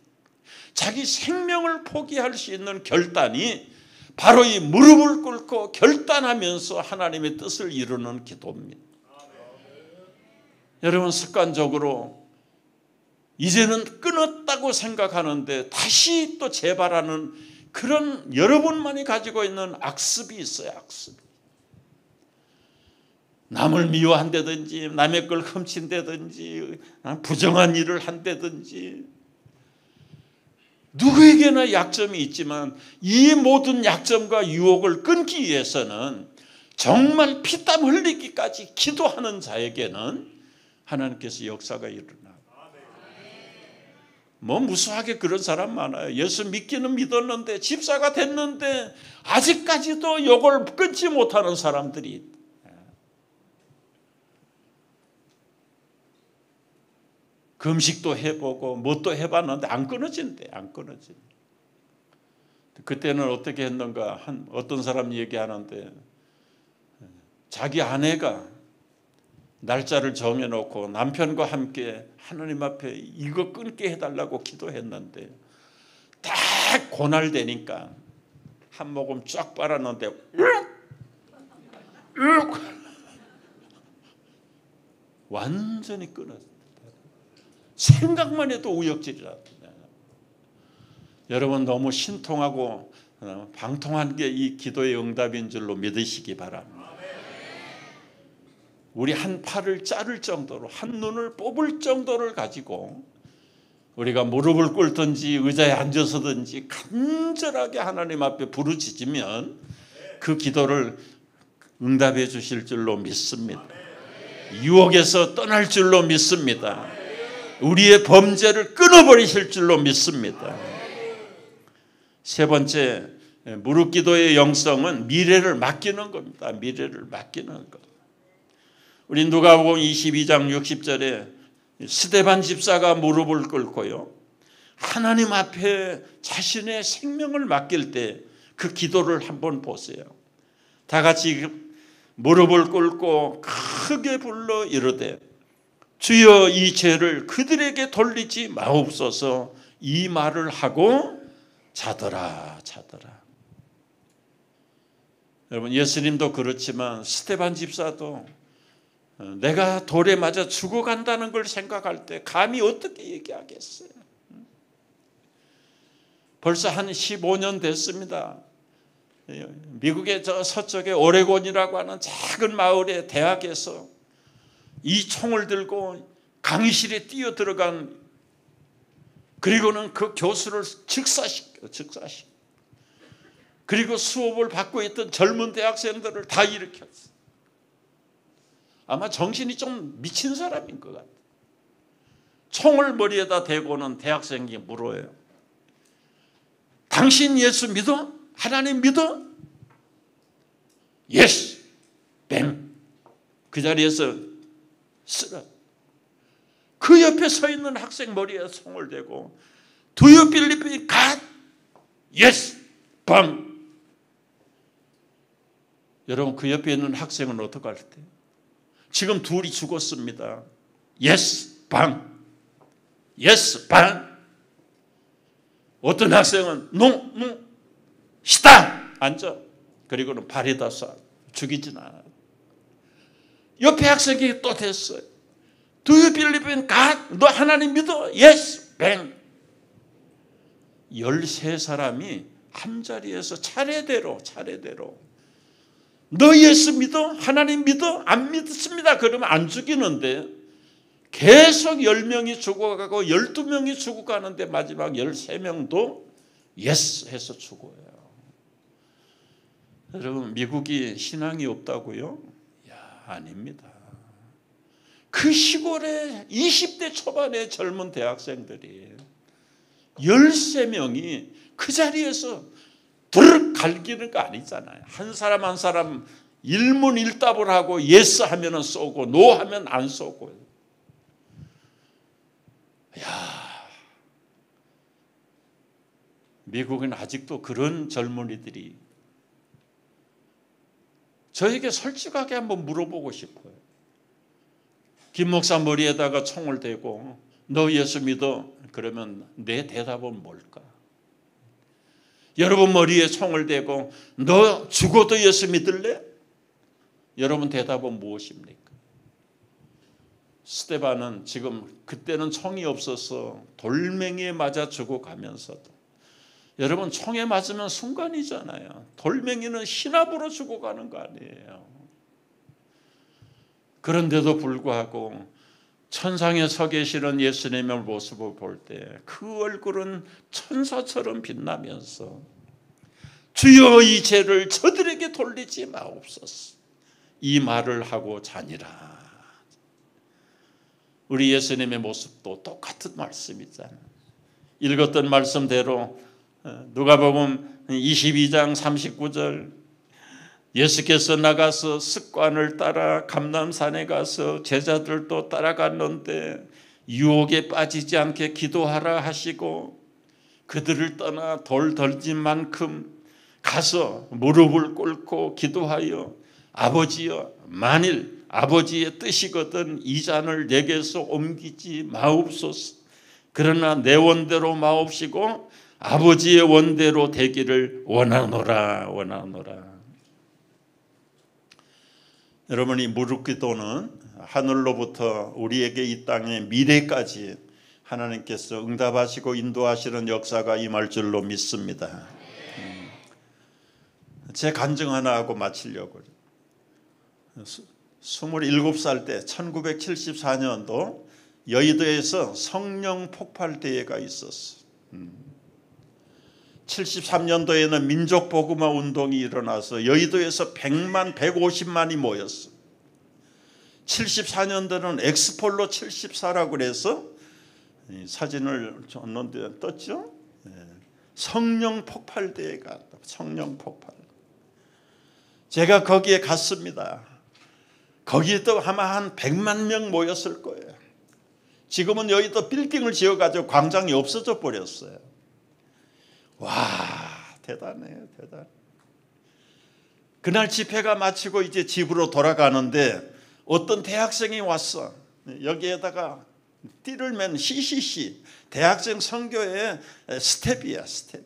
자기 생명을 포기할 수 있는 결단이 바로 이 무릎을 꿇고 결단하면서 하나님의 뜻을 이루는 기도입니다. 여러분, 습관적으로 이제는 끊었다고 생각하는데 다시 또 재발하는 그런 여러분만이 가지고 있는 악습이 있어요. 악습. 남을 미워한다든지 남의 걸 훔친다든지 부정한 일을 한다든지 누구에게나 약점이 있지만 이 모든 약점과 유혹을 끊기 위해서는 정말 피땀 흘리기까지 기도하는 자에게는 하나님께서 역사가 일어나고, 무수하게 그런 사람 많아요. 예수 믿기는 믿었는데 집사가 됐는데 아직까지도 이걸 끊지 못하는 사람들이 있다. 금식도 해보고 뭣도 해봤는데 안 끊어진대. 그때는 어떻게 했는가? 어떤 사람 얘기하는데 자기 아내가 날짜를 정해놓고 남편과 함께 하나님 앞에 이거 끊게 해달라고 기도했는데 딱 고날되니까 한 모금 쫙 빨았는데 완전히 끊었어요. 생각만 해도 우역질이라. 여러분, 너무 신통하고 방통한 게 이 기도의 응답인 줄로 믿으시기 바랍니다. 우리 한 팔을 자를 정도로, 한 눈을 뽑을 정도를 가지고 우리가 무릎을 꿇든지 의자에 앉아서든지 간절하게 하나님 앞에 부르짖으면 그 기도를 응답해 주실 줄로 믿습니다. 유혹에서 떠날 줄로 믿습니다. 우리의 범죄를 끊어버리실 줄로 믿습니다. 세 번째, 무릎 기도의 영성은 미래를 맡기는 겁니다. 미래를 맡기는 것. 우리 누가복음 22장 60절에 스데반 집사가 무릎을 꿇고요, 하나님 앞에 자신의 생명을 맡길 때 그 기도를 한번 보세요. 다 같이 무릎을 꿇고 크게 불러 이르되 주여 이 죄를 그들에게 돌리지 마옵소서. 이 말을 하고 자더라. 여러분, 예수님도 그렇지만 스데반 집사도 내가 돌에 맞아 죽어간다는 걸 생각할 때 감히 어떻게 얘기하겠어요? 벌써 한 15년 됐습니다. 미국의 저 서쪽에 오레곤이라고 하는 작은 마을의 대학에서 이 총을 들고 강의실에 뛰어 들어간, 그리고는 그 교수를 즉사시켜. 그리고 수업을 받고 있던 젊은 대학생들을 다 일으켰어. 아마 정신이 좀 미친 사람인 것 같아요. 총을 머리에다 대고는 대학생이 물어요. 당신 예수 믿어? 하나님 믿어? 예스! 뱀! 그 자리에서 쓰러. 그 옆에 서 있는 학생 머리에 총을 대고 Do you believe in God? Yes! 방! 여러분, 그 옆에 있는 학생은 어떡할 때? 지금 둘이 죽었습니다. Yes! 방! Yes! 방! 어떤 학생은 No! 시당! 앉아. 그리고는 발에다 쏴. 죽이진 않아요. 옆에 학생이 또 됐어요. Do you believe in God? 너 하나님 믿어? Yes, bang. 13사람이 한자리에서 차례대로 너 예수 믿어? 하나님 믿어? 안 믿습니다. 그러면 안 죽이는데 계속 10명이 죽어가고 12명이 죽어가는데 마지막 13명도 예스 해서 죽어요. 여러분, 미국이 신앙이 없다고요? 아닙니다. 그 시골에 20대 초반의 젊은 대학생들이 13명이 그 자리에서 두르륵 갈기는 거 아니잖아요. 한 사람 한 사람 일문일답을 하고 예스 하면 쏘고 노 하면 안 쏘고. 미국은 아직도 그런 젊은이들이. 저에게 솔직하게 한번 물어보고 싶어요. 김 목사 머리에다가 총을 대고 너 예수 믿어? 그러면 내 대답은 뭘까? 여러분 머리에 총을 대고 너 죽어도 예수 믿을래? 여러분 대답은 무엇입니까? 스데반은 지금 그때는 총이 없어서 돌멩이에 맞아 죽어가면서도, 여러분 총에 맞으면 순간이잖아요. 돌멩이는 신압으로 죽어가는 거 아니에요. 그런데도 불구하고 천상에 서 계시는 예수님의 모습을 볼 때 그 얼굴은 천사처럼 빛나면서 주여 이 죄를 저들에게 돌리지 마옵소서 이 말을 하고 자니라. 우리 예수님의 모습도 똑같은 말씀이잖아요. 읽었던 말씀대로 누가복음 22장 39절, 예수께서 나가서 습관을 따라 감람산에 가서 제자들도 따라갔는데 유혹에 빠지지 않게 기도하라 하시고 그들을 떠나 돌 던진 만큼 가서 무릎을 꿇고 기도하여 아버지여, 만일 아버지의 뜻이거든 이 잔을 내게서 옮기지 마옵소서. 그러나 내 원대로 마옵시고 아버지의 원대로 되기를 원하노라. 여러분, 이 무릎 기도는 하늘로부터 우리에게 이 땅의 미래까지 하나님께서 응답하시고 인도하시는 역사가 임할 줄로 믿습니다. 제 간증 하나 하고 마치려고요. 27살 때 1974년도 여의도에서 성령 폭발 대회가 있었어요. 73년도에는 민족복음화 운동이 일어나서 여의도에서 100만, 150만이 모였어요. 74년도는 엑스폴로 74라고 그래서 사진을 줬는데 떴죠. 성령 폭발 대회가, 성령 폭발. 제가 거기에 갔습니다. 거기에도 아마 한 100만 명 모였을 거예요. 지금은 여의도 빌딩을 지어가지고 광장이 없어져 버렸어요. 와, 대단해요, 대단. 그날 집회가 마치고 이제 집으로 돌아가는데 어떤 대학생이 왔어. 여기에다가 띠를 맨 CCC, 대학생 선교의 스텝이야, 스텝이.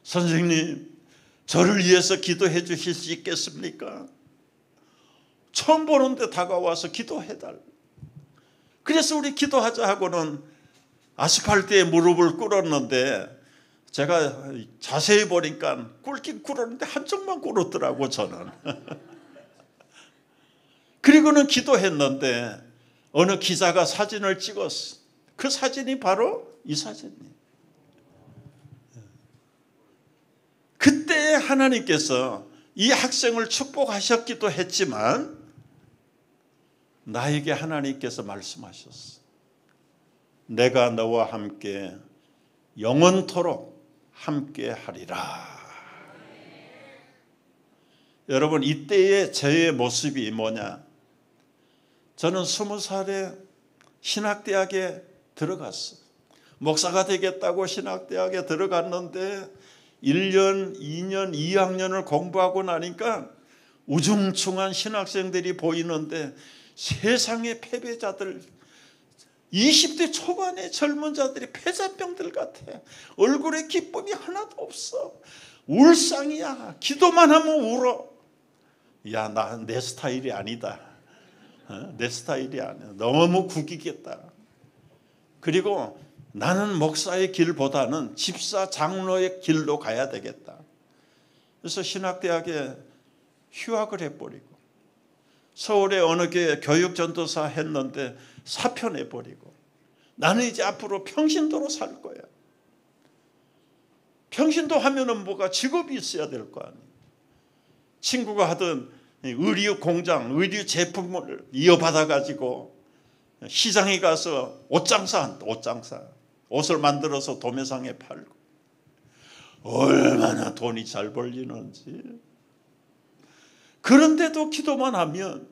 선생님, 저를 위해서 기도해 주실 수 있겠습니까? 처음 보는데 다가와서 기도해달라. 그래서 우리 기도하자 하고는 아스팔트에 무릎을 꿇었는데 제가 자세히 보니까 꿇긴 꿇었는데 한쪽만 꿇었더라고 저는. 그리고는 기도했는데 어느 기자가 사진을 찍었어. 그 사진이 바로 이 사진이에요. 그때 하나님께서 이 학생을 축복하셨기도 했지만 나에게 하나님께서 말씀하셨어. 내가 너와 함께 영원토록 함께 하리라. 여러분, 이때의 저의 모습이 뭐냐? 저는 20살에 신학대학에 들어갔어요. 목사가 되겠다고 신학대학에 들어갔는데 1년, 2년, 2학년을 공부하고 나니까 우중충한 신학생들이 보이는데 세상의 패배자들, 20대 초반의 젊은 자들이 패자병들 같아. 얼굴에 기쁨이 하나도 없어. 울상이야. 기도만 하면 울어. 야, 내 스타일이 아니다. 내 스타일이 아니야. 너무 구기겠다. 그리고 나는 목사의 길보다는 집사 장로의 길로 가야 되겠다. 그래서 신학대학에 휴학을 해버리고 서울의 어느 교회 교육전도사 했는데 사표내버리고 나는 이제 앞으로 평신도로 살 거야. 평신도 하면은 뭐가 직업이 있어야 될 거 아니에요. 친구가 하던 의류 공장, 의류 제품을 이어받아 가지고 시장에 가서 옷장사, 옷을 만들어서 도매상에 팔고 얼마나 돈이 잘 벌리는지. 그런데도 기도만 하면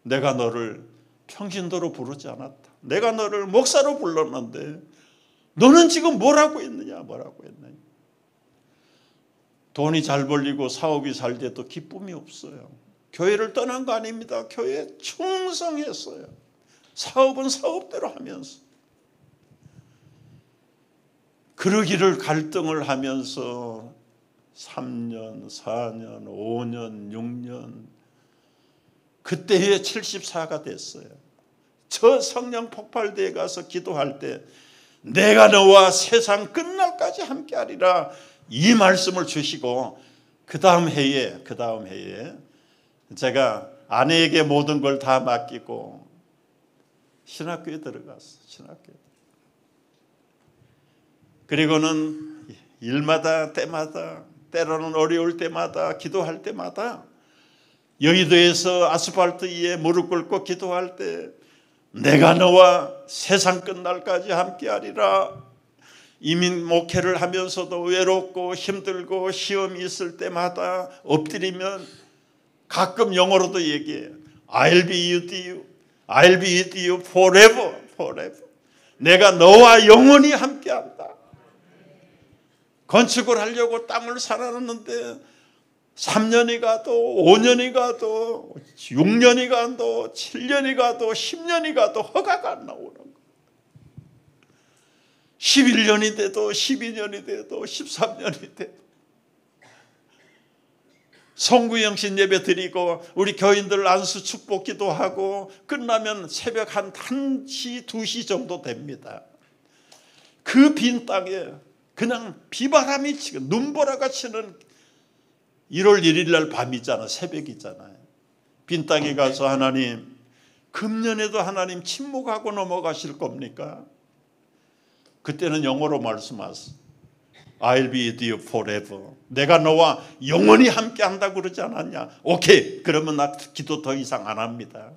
내가 너를 평신도로 부르지 않았다. 내가 너를 목사로 불렀는데 너는 지금 뭐라고 했느냐. 돈이 잘 벌리고 사업이 잘 돼도 기쁨이 없어요. 교회를 떠난 거 아닙니다. 교회에 충성했어요. 사업은 사업대로 하면서. 그러기를 갈등을 하면서 3년, 4년, 5년, 6년 그때에 74가 됐어요. 저 성령 폭발대에 가서 기도할 때 내가 너와 세상 끝날까지 함께하리라 이 말씀을 주시고 그 다음 해에 제가 아내에게 모든 걸 다 맡기고 신학교에 들어갔어요. 신학교에. 그리고는 일마다 때마다 때로는 어려울 때마다 기도할 때마다 여의도에서 아스팔트 위에 무릎 꿇고 기도할 때 내가 너와 세상 끝날까지 함께하리라. 이민 목회를 하면서도 외롭고 힘들고 시험이 있을 때마다 엎드리면 가끔 영어로도 얘기해요. I'll be with you. I'll be with you forever. 내가 너와 영원히 함께한다. 건축을 하려고 땅을 사놨는데 3년이 가도 5년이 가도 6년이 가도 7년이 가도 10년이 가도 허가가 안 나오는 거예요. 11년이 돼도 12년이 돼도 13년이 돼도 성구영신 예배 드리고 우리 교인들 안수 축복 기도하고 끝나면 새벽 한 1시 2시 정도 됩니다. 그 빈 땅에 그냥 비바람이 치고 눈보라가 치는 1월 1일 날 밤이잖아. 새벽이잖아요. 빈 땅에 가서 하나님 금년에도 하나님 침묵하고 넘어가실 겁니까? 그때는 영어로 말씀하세요. I'll be with you forever. 내가 너와 영원히 함께 한다고 그러지 않았냐? 오케이. 그러면 나 기도 더 이상 안 합니다.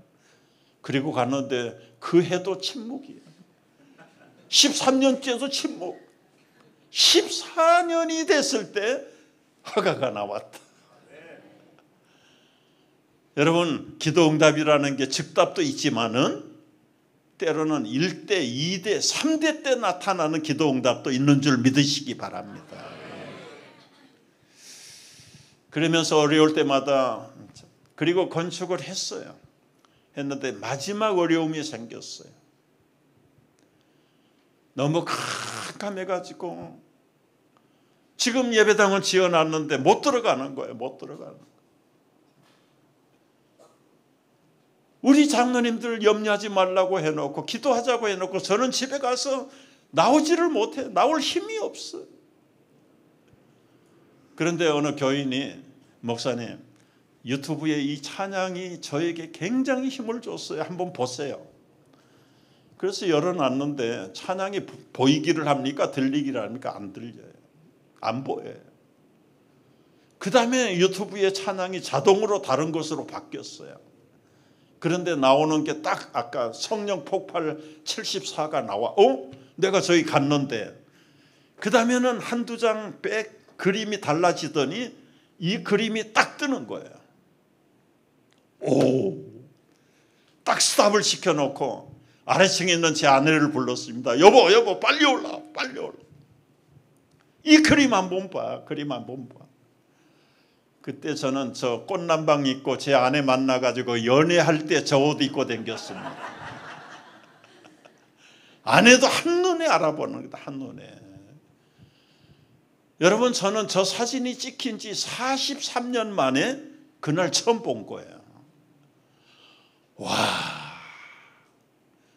그리고 갔는데 그 해도 침묵이에요. 13년째도 침묵. 14년이 됐을 때 허가가 나왔다. 여러분 기도 응답이라는 게 즉답도 있지만은 때로는 1대, 2대, 3대 때 나타나는 기도 응답도 있는 줄 믿으시기 바랍니다. 그러면서 어려울 때마다 그리고 건축을 했어요. 했는데 마지막 어려움이 생겼어요. 너무 깜깜해가지고 지금 예배당을 지어놨는데 못 들어가는 거예요. 못 들어가는 거예요. 우리 장로님들 염려하지 말라고 해놓고 기도하자고 해놓고 저는 집에 가서 나오지를 못해. 나올 힘이 없어요. 그런데 어느 교인이 목사님 유튜브에 이 찬양이 저에게 굉장히 힘을 줬어요. 한번 보세요. 그래서 열어놨는데 찬양이 보이기를 합니까? 들리기를 합니까? 안 들려요. 안 보여요. 그 다음에 유튜브에 찬양이 자동으로 다른 것으로 바뀌었어요. 그런데 나오는 게 딱 아까 성령 폭발 74가 나와. 내가 저기 갔는데 그 다음에는 한두 장 백 그림이 달라지더니 이 그림이 딱 뜨는 거예요. 딱 스탑을 시켜놓고 아래층에 있는 제 아내를 불렀습니다. 여보 빨리 올라. 이 그림 한번 봐. 그때 저는 저 꽃남방 입고 제 아내 만나가지고 연애할 때 저 옷 입고 다녔습니다. 아내도 한눈에 알아보는 거다. 한눈에. 여러분 저는 저 사진이 찍힌 지 43년 만에 그날 처음 본 거예요. 와,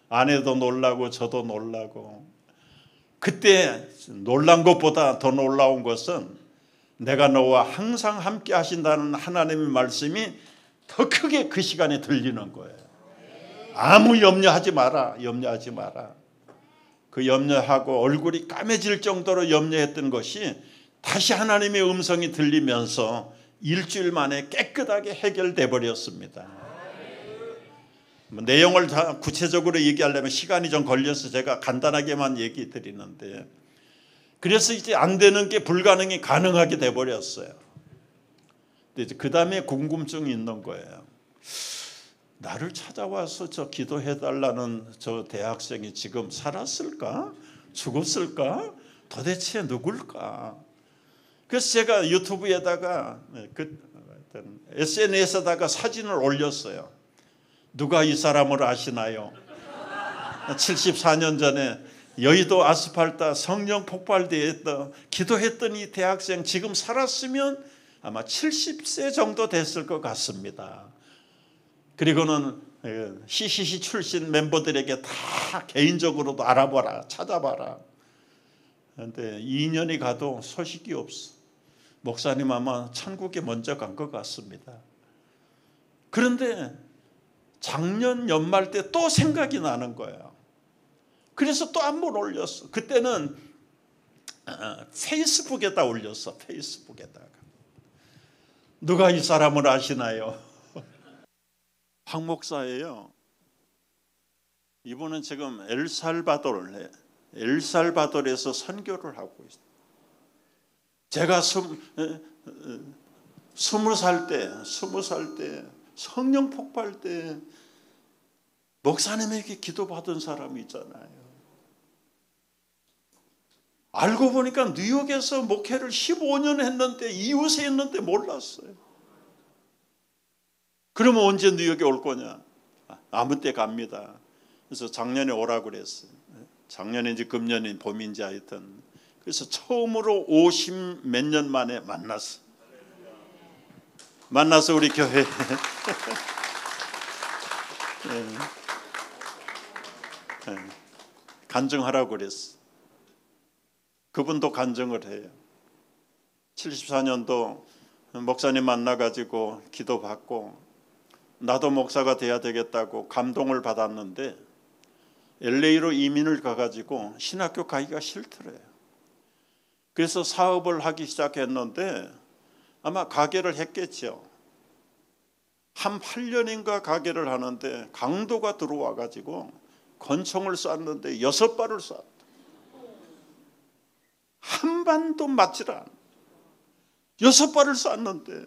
아내도 놀라고 저도 놀라고 그때 놀란 것보다 더 놀라운 것은 내가 너와 항상 함께 하신다는 하나님의 말씀이 더 크게 그 시간에 들리는 거예요. 아무 염려하지 마라. 염려하지 마라. 그 염려하고 얼굴이 까매질 정도로 염려했던 것이 다시 하나님의 음성이 들리면서 일주일 만에 깨끗하게 해결돼 버렸습니다. 내용을 다 구체적으로 얘기하려면 시간이 좀 걸려서 제가 간단하게만 얘기 드리는데, 그래서 이제 안 되는 게 불가능이 가능하게 돼 버렸어요. 근데 그 다음에 궁금증이 있는 거예요. 나를 찾아와서 저 기도해 달라는 저 대학생이 지금 살았을까? 죽었을까? 도대체 누굴까? 그래서 제가 유튜브에다가 SNS에다가 사진을 올렸어요. 누가 이 사람을 아시나요? 74년 전에 여의도 아스팔트 성령 폭발대에서 기도했던 이 대학생 지금 살았으면 아마 70세 정도 됐을 것 같습니다. 그리고는 CCC 출신 멤버들에게 다 개인적으로도 알아봐라, 찾아봐라. 그런데 2년이 가도 소식이 없어. 목사님 아마 천국에 먼저 간 것 같습니다. 그런데 작년 연말 때 또 생각이 나는 거예요. 그래서 또 한 번 올렸어. 그때는 페이스북에다 올렸어. 페이스북에다가. 누가 이 사람을 아시나요? 황 목사예요. 이분은 지금 엘살바도르에서 선교를 하고 있어요. 제가 20살 때 성령 폭발 때 목사님에게 기도받은 사람이 있잖아요. 알고 보니까 뉴욕에서 목회를 15년 했는데 이웃에 있는데 몰랐어요. 그러면 언제 뉴욕에 올 거냐? 아무 때 갑니다. 그래서 작년에 오라고 그랬어요. 작년인지 금년인지 봄인지 하여튼. 그래서 처음으로 50 몇 년 만에 만났어. 만나서 우리 교회 간증하라고 그랬어. 그분도 간증을 해요. 74년도 목사님 만나가지고 기도받고 나도 목사가 돼야 되겠다고 감동을 받았는데 LA로 이민을 가가지고 신학교 가기가 싫더래요. 그래서 사업을 하기 시작했는데 아마 가게를 했겠죠. 한 8년인가 가게를 하는데 강도가 들어와가지고 권총을 쐈는데 6발을 쐈다. 한 발도 맞질 않아. 6발을 쐈는데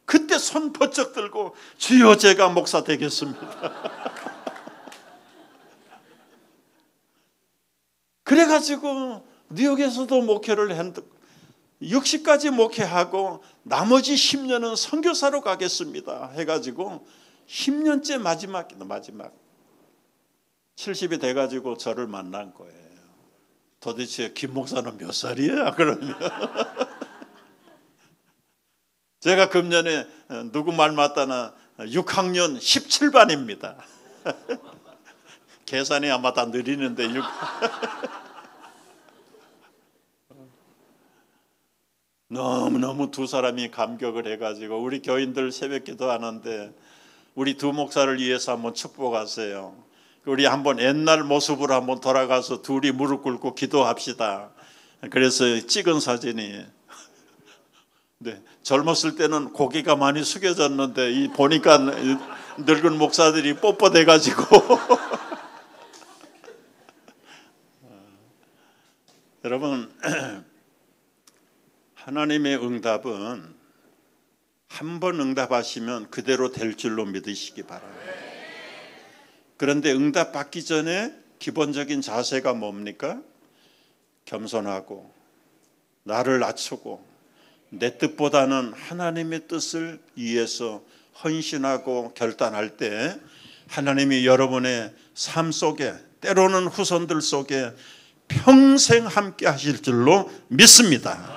그때 손 번쩍 들고 주여 제가 목사 되겠습니다. 그래가지고 뉴욕에서도 목회를 했는데 60까지 목회하고 나머지 10년은 선교사로 가겠습니다 해가지고 10년째 마지막 70이 돼가지고 저를 만난 거예요. 도대체 김 목사는 몇 살이에요? 그러면 제가 금년에 누구 말 맞다나 6학년 17반입니다. 계산이 아마 다 느리는데 너무너무 두 사람이 감격을 해가지고 우리 교인들 새벽 기도하는데 우리 두 목사를 위해서 한번 축복하세요. 우리 한번 옛날 모습으로 한번 돌아가서 둘이 무릎 꿇고 기도합시다. 그래서 찍은 사진이 네, 젊었을 때는 고개가 많이 숙여졌는데 이 보니까 늙은 목사들이 뻣뻣해가지고 여러분 하나님의 응답은 한 번 응답하시면 그대로 될 줄로 믿으시기 바랍니다. 그런데 응답 받기 전에 기본적인 자세가 뭡니까? 겸손하고 나를 낮추고 내 뜻보다는 하나님의 뜻을 위해서 헌신하고 결단할 때 하나님이 여러분의 삶 속에 때로는 후손들 속에 평생 함께 하실 줄로 믿습니다.